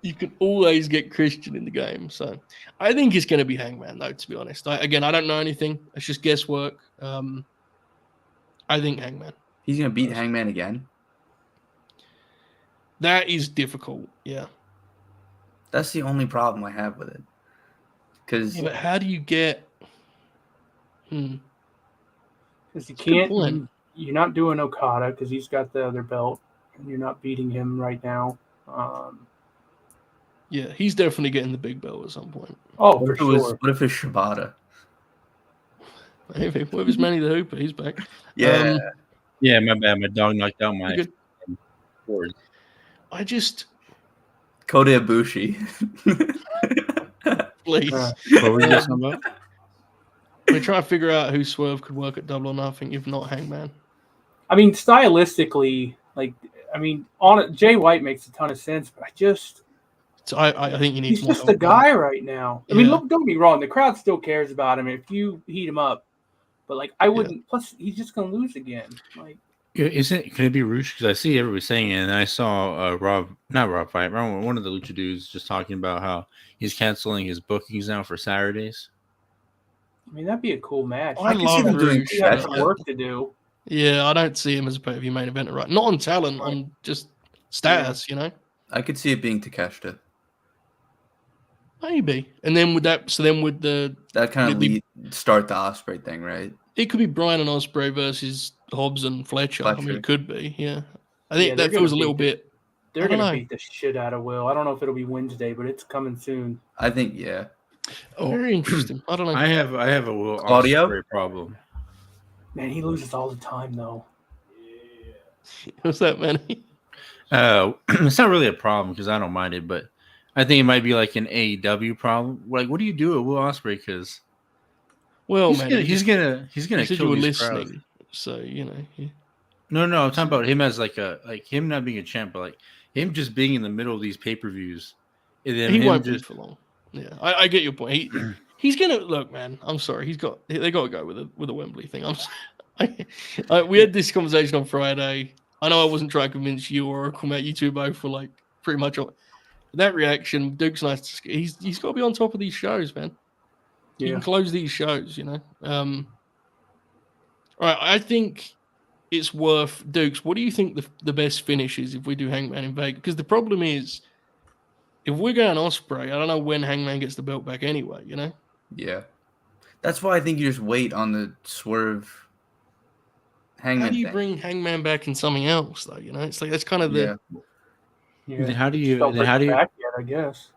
You can always get Christian in the game, so I think it's going to be Hangman, though. To be honest, I don't know anything. It's just guesswork. I think Hangman. He's going to beat Hangman again. That is difficult. Yeah, that's the only problem I have with it. Because but how do you get? Because you can't. You're not doing Okada because he's got the other belt, and you're not beating him right now. Yeah, he's definitely getting the big belt at some point. Oh, for sure. What if it's Shibata? Maybe. What if it's Manny the Hooper? He's back. Yeah. Yeah, my bad. My dog knocked out my board. I just... Kota Ibushi. Please. What were you talking about? We're trying to figure out who Swerve could work at Double or Nothing, if not Hangman. I mean, stylistically, Jay White makes a ton of sense, but I think you need. He's just a guy right now. I mean, look, don't be wrong. The crowd still cares about him if you heat him up, but I wouldn't. Plus, he's just gonna lose again. Could it be Roosh? Because I see everybody saying it, and I saw one of the Lucha dudes just talking about how he's canceling his bookings now for Saturdays. I mean, that'd be a cool match. I love Roosh. He has some work to do. Yeah, I don't see him as a pay-per-view main eventer, right? Not on talent, on just status, you know. I could see it being Takeshita. Maybe, and then would that kind of start the Ospreay thing, right? It could be Bryan and Ospreay versus Hobbs and Fletcher. I mean, it could be, yeah. I think that feels a little bit. They're going to beat the shit out of Will. I don't know if it'll be Wednesday, but it's coming soon. I think, yeah. Very interesting. I don't know. I have a Will Audio problem. Man, he loses all the time, though. What's that, Manny? It's not really a problem because I don't mind it, but I think it might be like an AEW problem. Like, what do you do with Will Ospreay? Because he's gonna kill these crowds. So you know. Yeah. No, I'm talking about him as him not being a champ, but him just being in the middle of these pay-per-views. And then he won't be for long. Yeah, I get your point. He's gonna look, man. I'm sorry. They got to go with a Wembley thing. We had this conversation on Friday. I know I wasn't trying to convince you or Oracle, Matt. You two both were pretty much on that reaction. Duke's nice. He's got to be on top of these shows, man. Yeah. He can close these shows, you know. All right, I think it's worth Dukes. What do you think the best finish is if we do Hangman in Vegas? Because the problem is, if we're going Ospreay, I don't know when Hangman gets the belt back anyway, you know? Yeah. That's why I think you just wait on the Swerve Hangman. How do you bring Hangman back in something else, though? You know, it's that's kind of the. Yeah. How do you? Back yet, I guess.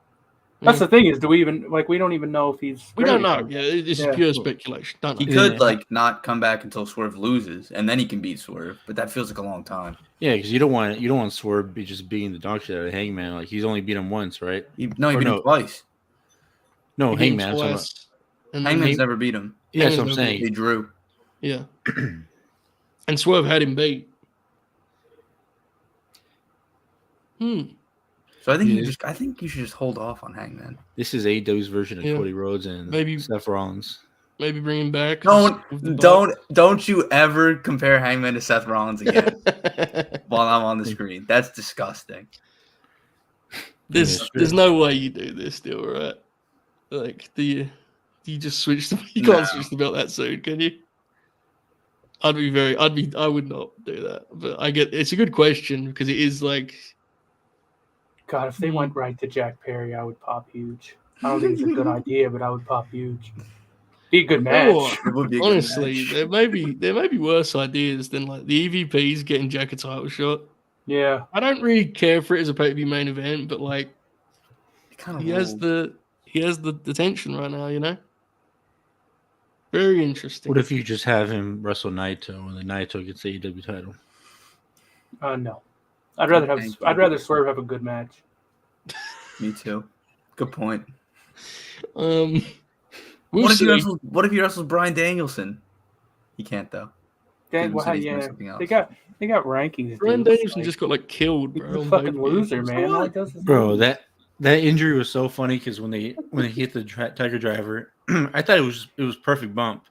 That's the thing is, do we even we don't even know if he's. We don't know. Yeah, this is pure speculation. Don't know. He could not come back until Swerve loses, and then he can beat Swerve. But that feels like a long time. Yeah, because you don't want Swerve just being the dog shit out of Hangman. He's only beat him once, right? He beat him twice. No, Hangman. Hangman's never beat him. Yeah, that's what I'm saying. He drew. Yeah. And Swerve had him beat. So I think I think you should just hold off on Hangman. This is AEW's version of Cody Rhodes and Maybe Seth Rollins. Maybe bring him back. Don't you ever compare Hangman to Seth Rollins again while I'm on the screen. That's disgusting. There's no way you do this still, right? Like, you just switch you can't switch the belt that soon, can you? I would not do that. But it's a good question because it is like, God, if they went right to Jack Perry, I would pop huge. I don't think it's a good idea, but I would pop huge. Be a good match. Honestly, there may be worse ideas than like the EVPs getting Jack a title shot. Yeah, I don't really care for it as a pay-per-view main event, but like he has the tension right now, you know. Very interesting. What if you just have him wrestle Naito and then Naito gets the AEW title? No, I'd rather Swerve have a good match. Me too. Good point. What if he wrestles Bryan Danielson? He can't though. They got rankings. Bryan Danielson just got like killed, bro. He's a fucking loser, man. Bro, that injury was so funny because when they hit the Tiger Driver, I thought it was perfect bump,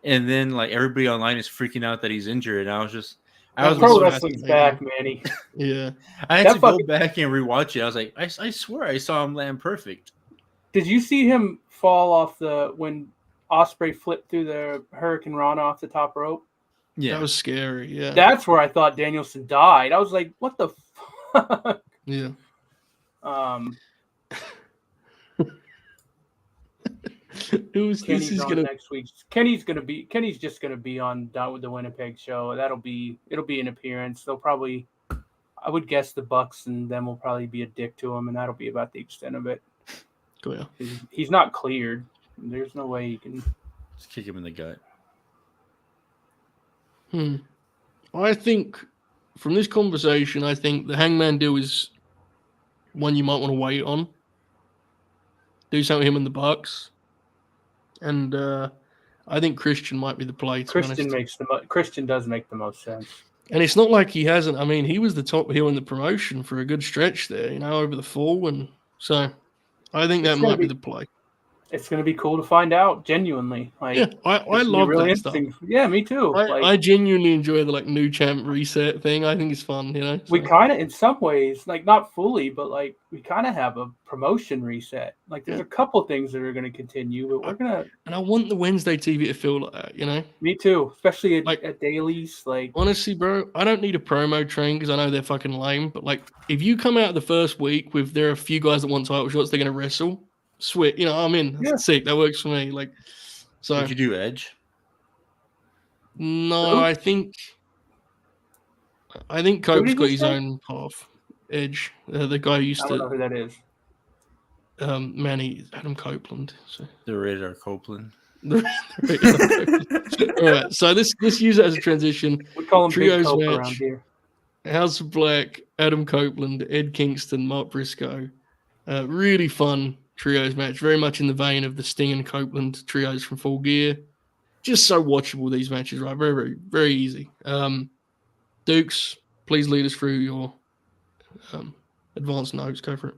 and then like everybody online is freaking out that he's injured, and I was pro wrestling's back, Manny. Yeah, I had to go back and rewatch it. I was like, I swear I saw him land perfect. Did you see him fall off when Ospreay flipped through the Hurricane Rana off the top rope? Yeah, that was scary. Yeah, that's where I thought Danielson died. I was like, what the fuck? Yeah. Kenny's on next week. Kenny's just gonna be on with the Winnipeg show. It'll be an appearance. They'll probably, I would guess, the Bucks and them will probably be a dick to him, and that'll be about the extent of it. Cool. He's not cleared. There's no way you can just kick him in the gut. I think from this conversation, I think the Hangman deal is one you might want to wait on. Do something with him and the Bucks. And I think Christian might be the play. Christian does make the most sense. And it's not like he hasn't. I mean, he was the top heel in the promotion for a good stretch there, over the fall. And so I think that might be the play. It's going to be cool to find out, genuinely. Like, yeah, I love really that stuff. Yeah, me too. I genuinely enjoy the new champ reset thing. I think it's fun, So. We kind of, in some ways, not fully, but we kind of have a promotion reset. There's a couple things that are going to continue, but we're going to. And I want the Wednesday TV to feel like that, Me too, especially at dailies. Honestly, bro, I don't need a promo train because I know they're fucking lame. But if you come out the first week with there are a few guys that want title shots, they're going to wrestle. Sweet, I'm in. That's sick. That works for me. So did you do Edge? No, I think Cope's got his own path. Edge, the guy who used to. I don't know who that is. Manny Adam Copeland. So. The Radar Copeland. All right, so let's use it as a transition. We call him Trios Big Cope match. Around here. House of Black, Adam Copeland, Ed Kingston, Mark Briscoe. Really fun trios match, very much in the vein of the Sting and Copeland trios from Full Gear. Just so watchable, these matches, right? Very, very, very easy. Dukes, please lead us through your advanced notes. Go for it.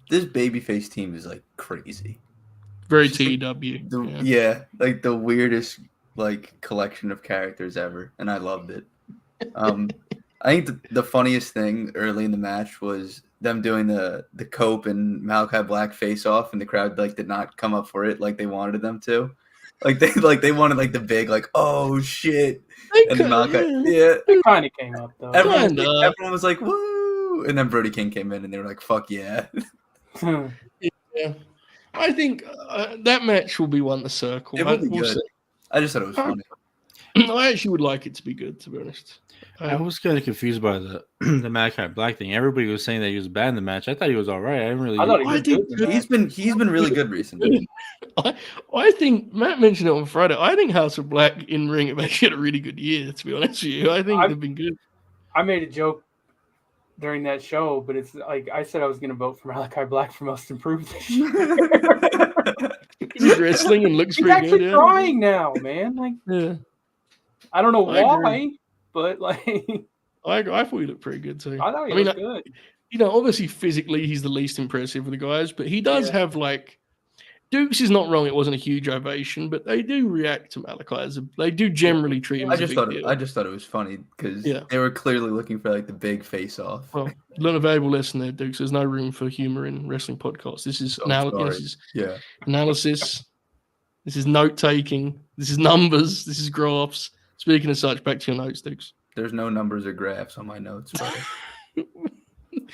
This babyface team is crazy. Very TEW. The weirdest collection of characters ever, and I loved it. I think the funniest thing early in the match was them doing the Cope and Malachi Black face off, and the crowd did not come up for it like they wanted them to. They wanted the big oh shit, and then Malachi it kind of came up though. Everyone was like woo, and then Brody King came in and they were like fuck yeah. Yeah, I think that match will be one to circle. It will be good. I just thought it was funny. I actually would like it to be good, to be honest. I was kind of confused by the Malachi Black thing. Everybody was saying that he was bad in the match. I thought he was all right. I thought he was good. He's been really good recently. I think Matt mentioned it on Friday. I think House of Black in ring have actually had a really good year, to be honest with you. I think they've been good. I made a joke during that show, but it's I said I was going to vote for Malachi Black for most improved this year. He's wrestling and looks He's pretty good. He's actually trying now, man. Yeah. I don't know why, but I thought he looked pretty good too. I thought he was good. obviously physically he's the least impressive of the guys, but he does have like Dukes is not wrong. It wasn't a huge ovation, but they do react to Malachi they do generally treat him as a big deal. I just thought it was funny because they were clearly looking for like the big face off. Well, learn a valuable lesson there, Dukes. There's no room for humor in wrestling podcasts. This is analysis. This is note taking. This is numbers. This is graphs. Speaking of such, back to your notes, Dukes. There's no numbers or graphs on my notes, bro.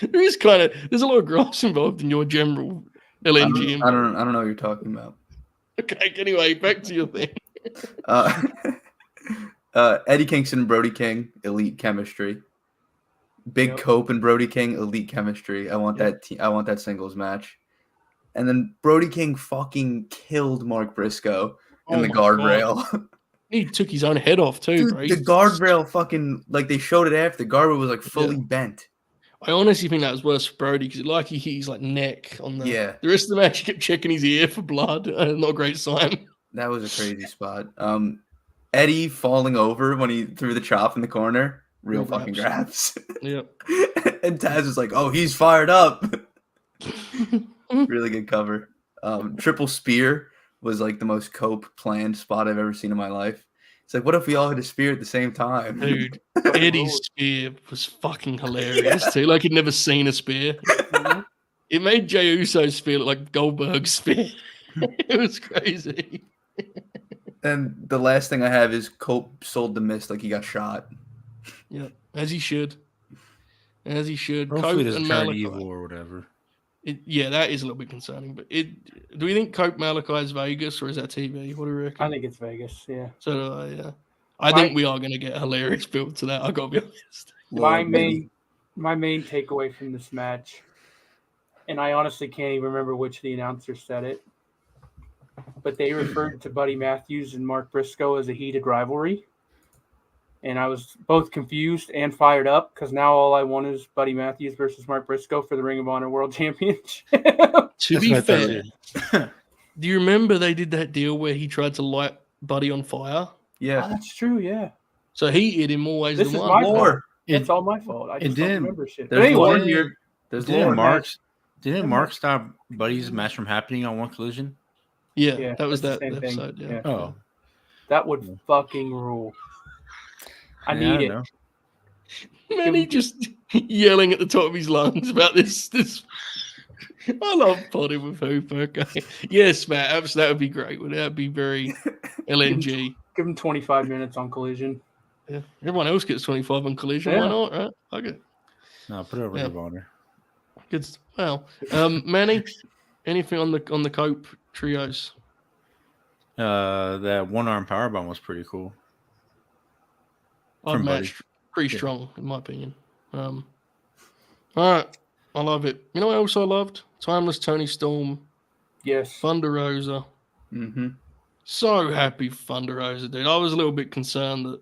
There's a lot of graphs involved in your general LNG. I don't know what you're talking about. Okay, anyway, back to your thing. Eddie Kingston and Brody King, elite chemistry. Big Cope and Brody King, elite chemistry. I want that singles match. And then Brody King fucking killed Mark Briscoe in the guardrail. He took his own head off too, dude, bro. The guardrail fucking, like, they showed it after. The guardrail was like fully bent. I honestly think that was worse for Brody because he hit his like neck on the. Yeah. The rest of the match, he kept checking his ear for blood. Not a great sign. That was a crazy spot. Eddie falling over when he threw the chop in the corner. Real fucking grabs. Yep. And Taz was like, "Oh, he's fired up." Really good cover. Triple spear was like the most Cope planned spot I've ever seen in my life. It's like, what if we all had a spear at the same time? Dude, Eddie's spear was fucking hilarious too. Like he'd never seen a spear. It made Jey Uso's spear look like Goldberg's spear. It was crazy. And the last thing I have is Cope sold the mist like he got shot. Yeah, as he should. As he should. Hopefully Cope it doesn't and turn Malachi. evil or whatever. That is a little bit concerning. But do we think Cope Malachi is Vegas or is that TV? What do we reckon? I think it's Vegas. Yeah. So do I. Yeah. I think we are going to get a hilarious build to that. I got to be honest. My main takeaway from this match, and I honestly can't even remember which of the announcers said it, but they referred to Buddy Matthews and Mark Briscoe as a heated rivalry. And I was both confused and fired up because now all I want is Buddy Matthews versus Mark Briscoe for the Ring of Honor World Championship. To be fair, do you remember they did that deal where he tried to light Buddy on fire? Yeah. Oh, that's true, yeah. So he hit in more ways This than is one. my fault. It's all my fault. I just don't remember shit. There's Lord here. There's Lord. Didn't Mark stop Buddy's match from happening on One Collision? Yeah, that was that episode. Yeah. Oh. That would fucking rule. I need it. Manny just yelling at the top of his lungs about this. I love podding with Hooper. Okay. Yes, Matt. Absolutely, that would be great. Would that be very LNG? Give him 25 minutes on Collision. Yeah. Everyone else gets 25 on Collision. Why not? Right? Okay. No, put it over Ring of Honor. Good. Well, Manny, anything on the Cope trios? That one-arm powerbomb was pretty cool. I'd match pretty strong, in my opinion. All right. I love it. You know what else I loved? Timeless Tony Storm. Yes. Thunder Rosa. Mm-hmm. So happy for Thunder Rosa, dude. I was a little bit concerned that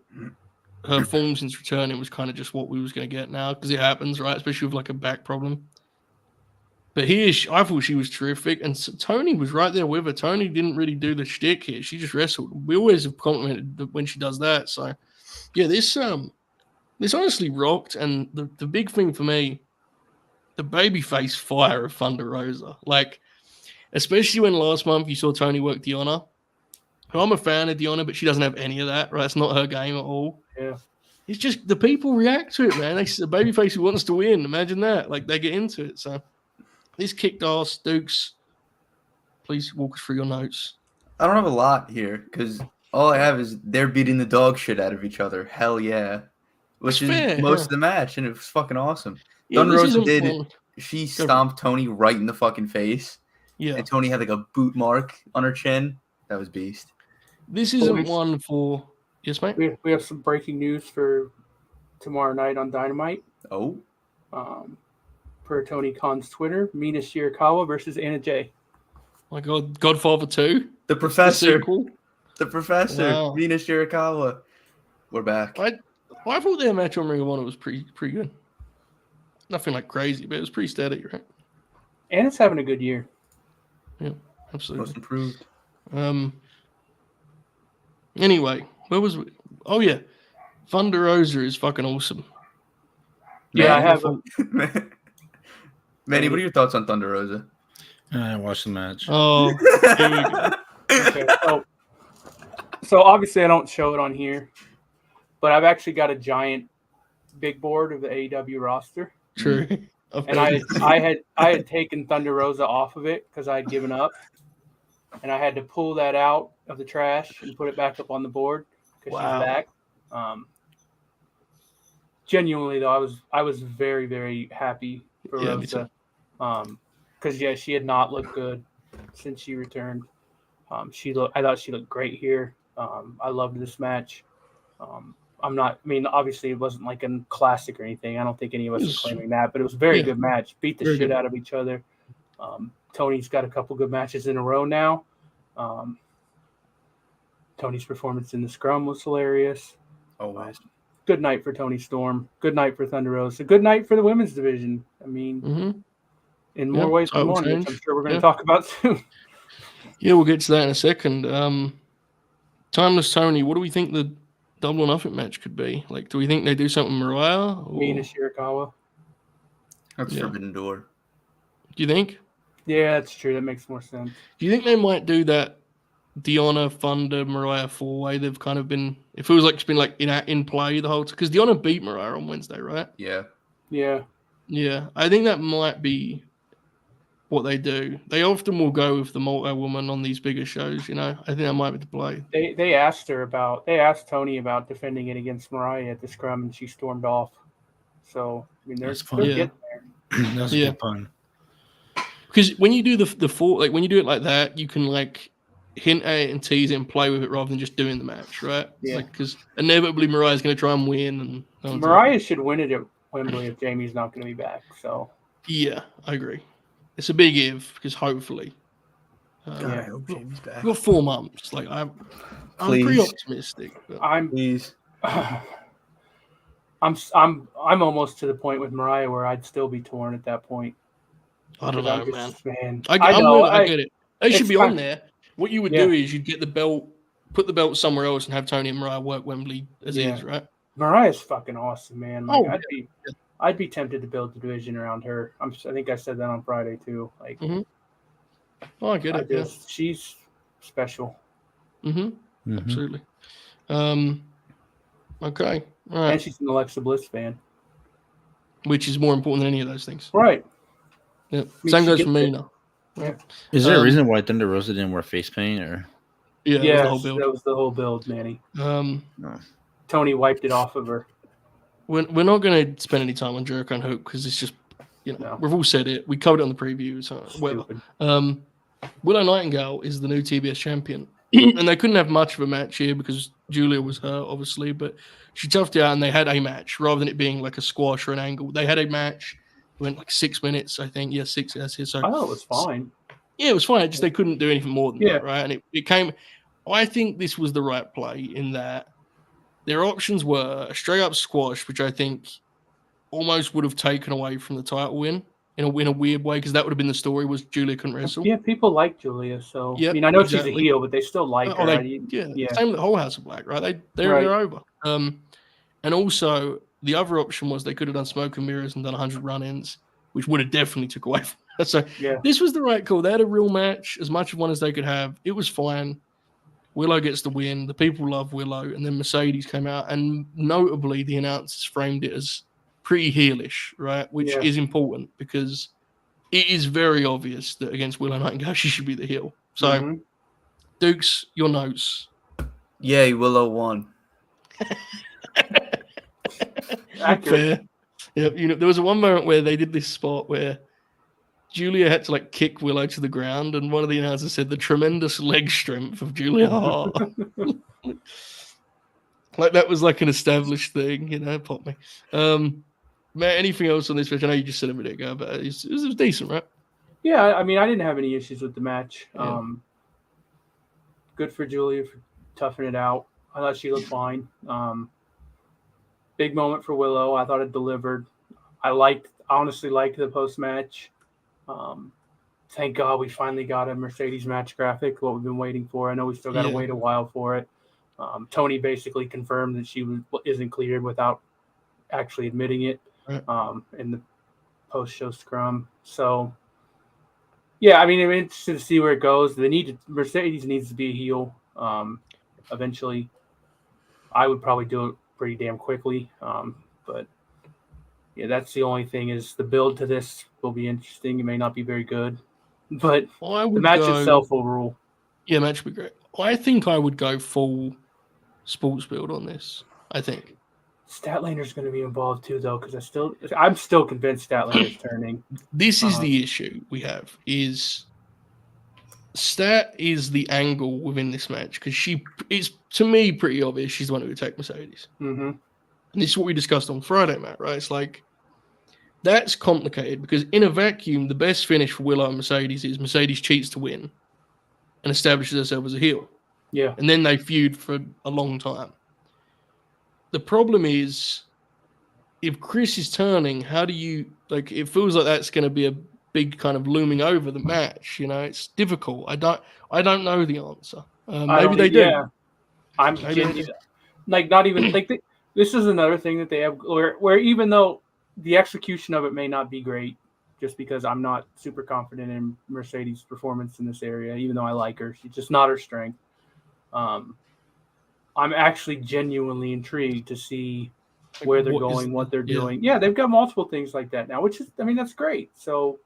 her form since returning was kind of just what we was going to get now because it happens, right? Especially with like a back problem. But I thought she was terrific. And so Tony was right there with her. Tony didn't really do the shtick here. She just wrestled. We always have complimented when she does that. So, yeah, this honestly rocked. And the big thing for me, the babyface fire of Thunder Rosa. Like, especially when last month you saw Tony work Deonna. I'm a fan of Deonna, but she doesn't have any of that, right? It's not her game at all. Yeah. It's just the people react to it, man. They see the babyface who wants to win. Imagine that. Like, they get into it. So, this kicked ass. Dukes, please walk us through your notes. I don't have a lot here because all I have is they're beating the dog shit out of each other. Hell yeah. Which is most of the match, and it was fucking awesome. Yeah, Thunder Rosa did it. She stomped Tony right in the fucking face. Yeah. And Tony had like a boot mark on her chin. That was beast. This isn't one for... Yes, mate? We have some breaking news for tomorrow night on Dynamite. Oh. Per Tony Khan's Twitter, Mina Shirakawa versus Anna Jay. My God, Godfather 2? The Professor. The Professor. Wow. Mina Shirakawa. We're back. I thought their match on Ring of Honor was pretty good. Nothing like crazy, but it was pretty steady, right? Anna's having a good year. Yeah, absolutely. Most improved. Anyway, where was we? Oh, yeah. Thunder Rosa is fucking awesome. Yeah, I have Manny, what are your thoughts on Thunder Rosa? I watched the match. Oh, here we go. Okay, so obviously I don't show it on here, but I've actually got a giant big board of the AEW roster, True. and I had taken Thunder Rosa off of it because I had given up, and I had to pull that out of the trash and put it back up on the board because she's back. Genuinely though, I was very, very happy for Rosa, because she had not looked good since she returned. I thought she looked great here. I loved this match. Obviously it wasn't like a classic or anything. I don't think any of us are claiming that, but it was a very good match. Beat the shit out of each other. Tony's got a couple good matches in a row now. Tony's performance in the scrum was hilarious. Always. Good night for Tony Storm. Good night for Thunder Rosa. Good night for the women's division. I mean, in more ways than one, which I'm sure we're going to talk about soon. Yeah, we'll get to that in a second. Timeless Tony, what do we think the Double or Nothing match could be? Like, do we think they do something with Mariah? Mina Shirakawa. That's Forbidden Door. Do you think? Yeah, that's true. That makes more sense. Do you think they might do that Deonna, Thunder, Mariah four-way? They've kind of been, it feels like it's been like in play the whole time. Because Deonna beat Mariah on Wednesday, right? Yeah. Yeah. Yeah. I think that might be what they do. They often will go with the multi-woman on these bigger shows, you know. I think that might be the play. They asked Tony about defending it against Mariah at the scrum, and she stormed off. So I mean, they're getting there. That's a good pun. Because when you do the four, like when you do it like that, you can like hint at it and tease it and play with it rather than just doing the match, right? Yeah. Because inevitably Mariah's going to try and win, and Mariah should win it at Wembley if Jamie's not going to be back. So yeah, I agree. It's a big if because hopefully. I hope Jamie's back. We've got 4 months. Like I'm pretty optimistic. But. Please. I'm almost to the point with Mariah where I'd still be torn at that point. I don't know, man. I get it. They should be on there. What you would do is you'd get the belt, put the belt somewhere else, and have Tony and Mariah work Wembley as is, right? Mariah's fucking awesome, man. Like, I'd be tempted to build the division around her. I think I said that on Friday too. Like, oh, I get it. She's special. Absolutely. Okay. All right. And she's an Alexa Bliss fan, which is more important than any of those things. Right. Yeah. Same goes for Mina. Yeah. Is there a reason why Thunder Rosa didn't wear face paint, or? Yeah, that was the whole build, Manny. No. Tony wiped it off of her. We're not going to spend any time on Jericho and Hook because it's just, we've all said it. We covered it on the preview. So whatever. Willow Nightingale is the new TBS champion. And they couldn't have much of a match here because Julia was hurt, obviously. But she toughed it out and they had a match rather than it being like a squash or an angle. They had a match. It went like 6 minutes, I think. Yeah, 6. That's it. So I thought it was fine. Yeah, it was fine. Just they couldn't do anything more than that, right? And it came. I think this was the right play in that their options were a straight up squash, which I think almost would have taken away from the title win in a weird way because that would have been the story was Julia couldn't wrestle. Yeah, people like Julia, so I mean I know she's a heel, but they still like her. Same with the whole House of Black, right? They're over. And also the other option was they could have done smoke and mirrors and done 100 run-ins, which would have definitely took away from that. So this was the right call. They had a real match, as much of one as they could have. It was fine. Willow gets the win. The people love Willow. And then Mercedes came out. And notably, the announcers framed it as pretty heelish, right? Which is important because it is very obvious that against Willow Nightingale, she should be the heel. So, Dukes, your notes. Yay, Willow won. Fair. Yeah, there was one moment where they did this spot where Julia had to like kick Willow to the ground, and one of the announcers said the tremendous leg strength of Julia Hart. Like that was like an established thing, pop me. Matt, anything else on this match? I know you just said a minute ago, but it was decent, right? Yeah, I mean, I didn't have any issues with the match. Good for Julia for toughing it out. I thought she looked fine. Big moment for Willow. I thought it delivered. I honestly liked the post-match. Thank God we finally got a Mercedes match graphic, what we've been waiting for. I know we still got to wait a while for it. Tony basically confirmed that she isn't cleared without actually admitting it. Right. And post-show scrum. So, yeah, I mean, I'm interested to see where it goes. Mercedes needs to be a heel eventually. I would probably do it pretty damn quickly. But, yeah, that's the only thing is the build to this will be interesting. It may not be very good. But the match itself will rule. Yeah, match would be great. I think I would go full sports build on this. I think Statlander's going to be involved too, though, because I'm still convinced Statlander's turning. This is the issue we have. Is Stat is the angle within this match because she is, to me, pretty obvious. She's the one who attacked Mercedes, Mm-hmm. and this is what we discussed on Friday, Matt. Right? It's like that's complicated because in a vacuum, the best finish for Willow and Mercedes is Mercedes cheats to win and establishes herself as a heel. Yeah. And then they feud for a long time. The problem is, if Chris is turning, how do you, like, it feels like that's going to be a big kind of looming over the match. You know, it's difficult. I don't know the answer. Maybe they do. Yeah. I'm genuine. Like, not even, like, this is another thing that they have where even though the execution of it may not be great, just because I'm not super confident in Mercedes' performance in this area, even though I like her. She's just not her strength. I'm actually genuinely intrigued to see where they're going, what they're doing. Yeah, they've got multiple things like that now, which is, I mean, that's great. So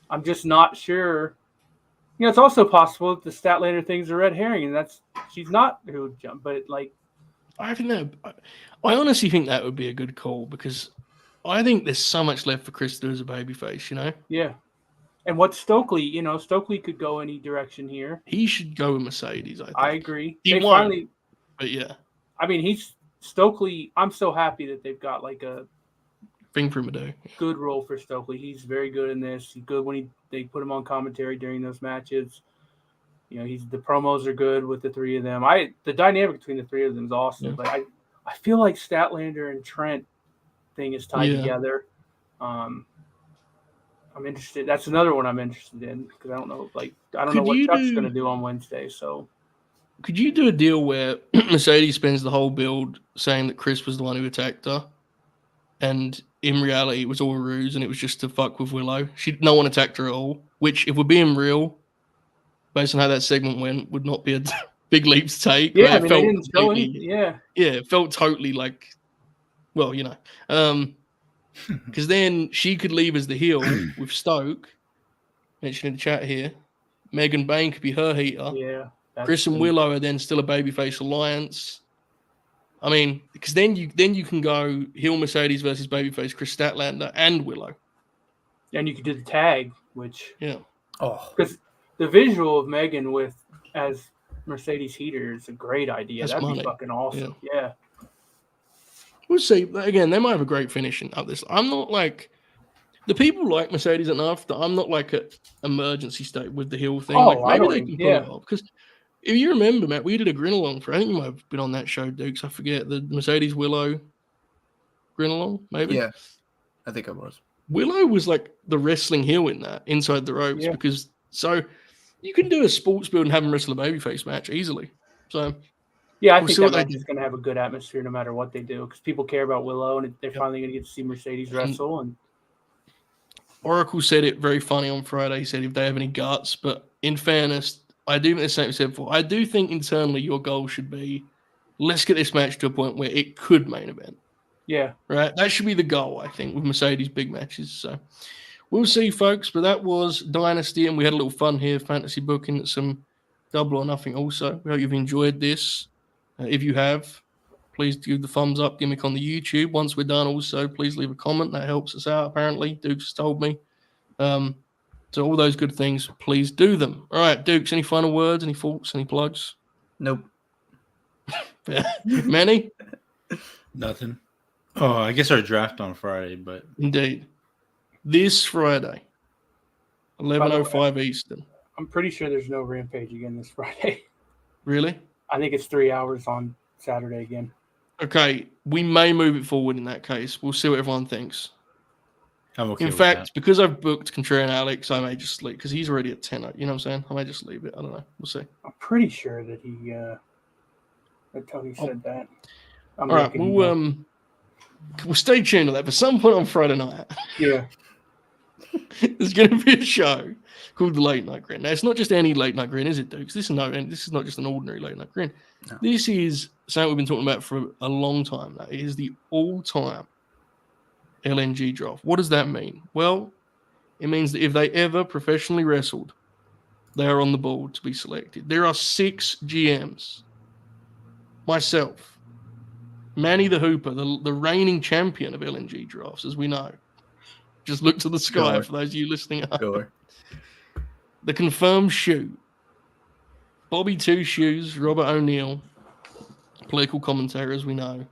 I'm just not sure. You know, it's also possible that the Statlander thing's a red herring, and she's not who would jump, but I honestly think that would be a good call because I think there's so much left for Chris to do as a babyface, you know? Yeah. And what Stokely, Stokely could go any direction here. He should go with Mercedes, I think. I agree. But yeah. I mean, Stokely, I'm so happy that they've got like a thing for him to do. Good role for Stokely. He's very good in this. He's good when they put him on commentary during those matches. You know, the promos are good with the three of them. The dynamic between the three of them is awesome. Yeah. But I feel like Statlander and Trent thing is tied together. I'm interested. That's another one I'm interested in because I don't know what Chuck's going to do on Wednesday. So, could you do a deal where Mercedes spends the whole build saying that Chris was the one who attacked her, and in reality it was all a ruse and it was just to fuck with Willow? No one attacked her at all. Which, if we're being real, based on how that segment went, would not be a big leap to take. Yeah, right? I mean, it felt it felt totally like, well, you know. Because then she could leave as the heel with Stoke, mentioned in the chat here. Megan Bain could be her heater. Yeah. Chris and Willow are then still a babyface alliance. I mean, because then you can go heel Mercedes versus babyface Chris Statlander and Willow. And you could do the tag, which because the visual of Megan as Mercedes heater is a great idea. That'd be fucking awesome. Yeah. We'll see. Again, they might have a great finish up this. I'm not like the people like Mercedes enough that I'm not like an emergency state with the heel thing. Maybe they can pull it off. Because if you remember, Matt, we did a Grin along for. I think you might have been on that show, Dukes. I forget the Mercedes Willow Grin along. Maybe. Yeah, I think I was. Willow was like the wrestling heel in that inside the ropes because so you can do a sports build and have them wrestle a babyface match easily. So. Yeah, I think that match is going to have a good atmosphere no matter what they do because people care about Willow and they're finally going to get to see Mercedes wrestle. And Oracle said it very funny on Friday. He said if they have any guts, but in fairness, I do think the same said before. I do think internally your goal should be let's get this match to a point where it could main event. Yeah. Right? That should be the goal, I think, with Mercedes big matches. So we'll see, folks. But that was Dynasty, and we had a little fun here, fantasy booking, some double or nothing also. We hope you've enjoyed this. If you have, please give the thumbs up, gimmick on the YouTube. Once we're done, also, please leave a comment. That helps us out, apparently. Dukes told me. So all those good things, please do them. All right, Dukes, any final words, any thoughts, any plugs? Nope. Manny? Nothing. Oh, I guess our draft on Friday, but... Indeed. This Friday, 11:05 Eastern. I'm pretty sure there's no Rampage again this Friday. Really? I think it's 3 hours on Saturday again. Okay, we may move it forward in that case. We'll see what everyone thinks. I'm okay in fact, because I've booked Contrarian Alex, I may just leave because he's already at 10. You know what I'm saying? I may just leave it. I don't know. We'll see. I'm pretty sure that that Tony said that. All right, we'll stay tuned to that. But some point on Friday night. Yeah. There's going to be a show called the Late Night Grin. Now, it's not just any Late Night Grin, is it, Dukes? This is not just an ordinary Late Night Grin. No. This is something we've been talking about for a long time now. It is the all-time LNG draft. What does that mean? Well, it means that if they ever professionally wrestled, they are on the board to be selected. There are 6 GMs. Myself, Manny the Hooper, the reigning champion of LNG drafts, as we know. Just look to the sky for those of you listening up. Sure. The confirmed shoe. Bobby Two Shoes, Robert O'Neill, political commentator, as we know.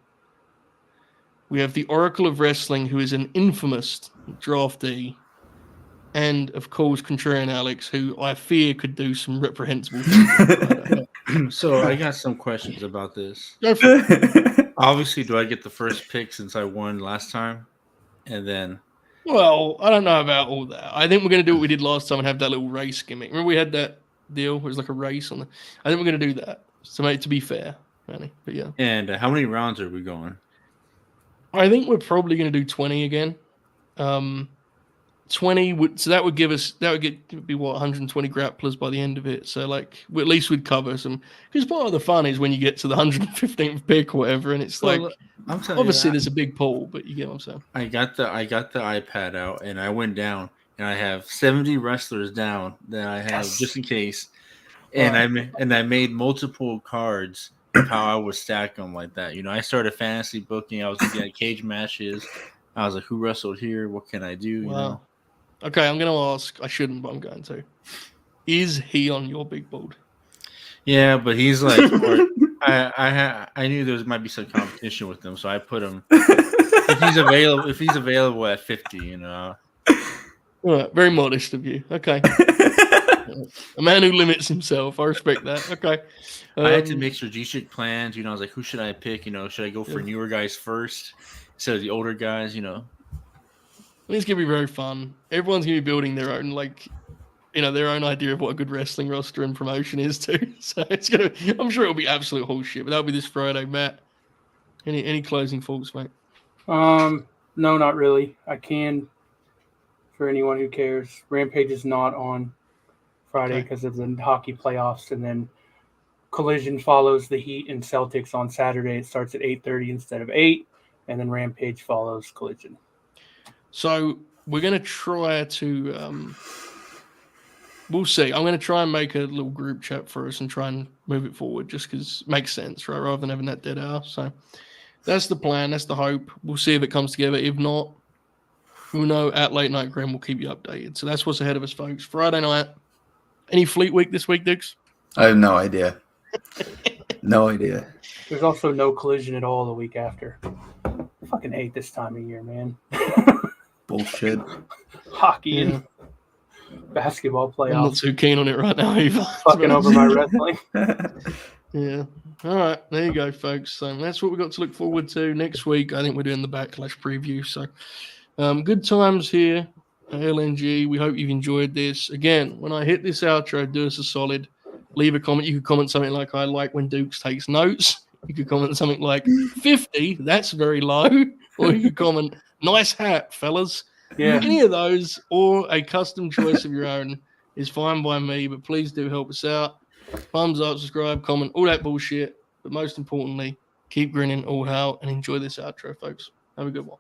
We have the Oracle of Wrestling, who is an infamous draftee. And, of course, Contrarian Alex, who I fear could do some reprehensible things. So I got some questions about this. Go for it. Obviously, do I get the first pick since I won last time? And then... Well, I don't know about all that. I think we're going to do what we did last time and have that little race gimmick. Remember we had that deal where it was like a race on the... I think we're going to do that. So, mate, to be fair, Manny. But, yeah. And how many rounds are we going? I think we're probably going to do 20 again. 20 would, so that would give us, that would be what, 120 grapplers by the end of it. So like at least we'd cover some, because part of the fun is when you get to the 115th pick or whatever, and it's like, I'm telling obviously you, there's a big pool, but you get what I'm saying. I got the iPad out and I went down and I have 70 wrestlers down that I have just in case, and I made multiple cards of how I would stack them like that. You know, I started fantasy booking. I was looking at cage matches. I was like, who wrestled here? What can I do? You know? Okay, I'm going to ask. I shouldn't, but I'm going to. Is he on your big board? Yeah, but he's like, I knew there might be some competition with him, so I put him. If he's available at 50, you know. All right, very modest of you. Okay, a man who limits himself. I respect that. Okay, I had to make strategic plans. You know, I was like, who should I pick? You know, should I go for newer guys first instead of the older guys? You know. It's going to be very fun. Everyone's going to be building their own, like, you know, their own idea of what a good wrestling roster and promotion is too. So it's going to, I'm sure it'll be absolute horseshit, but that'll be this Friday. Matt, any closing thoughts, mate? No, not really. I can, for anyone who cares, Rampage is not on Friday because of the hockey playoffs, and then Collision follows the Heat and Celtics on Saturday. It starts at 8:30 instead of 8, and then Rampage follows Collision. So we're going to try to, we'll see. I'm going to try and make a little group chat for us and try and move it forward just because it makes sense, right? Rather than having that dead hour. So that's the plan. That's the hope. We'll see if it comes together. If not, we'll know at Late Night Grim. We'll keep you updated. So that's what's ahead of us, folks. Friday night. Any Fleet Week this week, Dukes? I have no idea. No idea. There's also no Collision at all the week after. I fucking hate this time of year, man. Bullshit. Hockey and basketball playoffs. I'm not too keen on it right now either. Fucking over my wrestling. Yeah. All right. There you go, folks. So that's what we've got to look forward to next week. I think we're doing the Backlash preview. So good times here at LNG. We hope you've enjoyed this. Again, when I hit this outro, do us a solid. Leave a comment. You could comment something like, I like when Dukes takes notes. You could comment something like 50. That's very low. Or you could comment, nice hat, fellas. Yeah. Any of those or a custom choice of your own is fine by me, but please do help us out. Thumbs up, subscribe, comment, all that bullshit. But most importantly, keep grinning, all hail, and enjoy this outro, folks. Have a good one.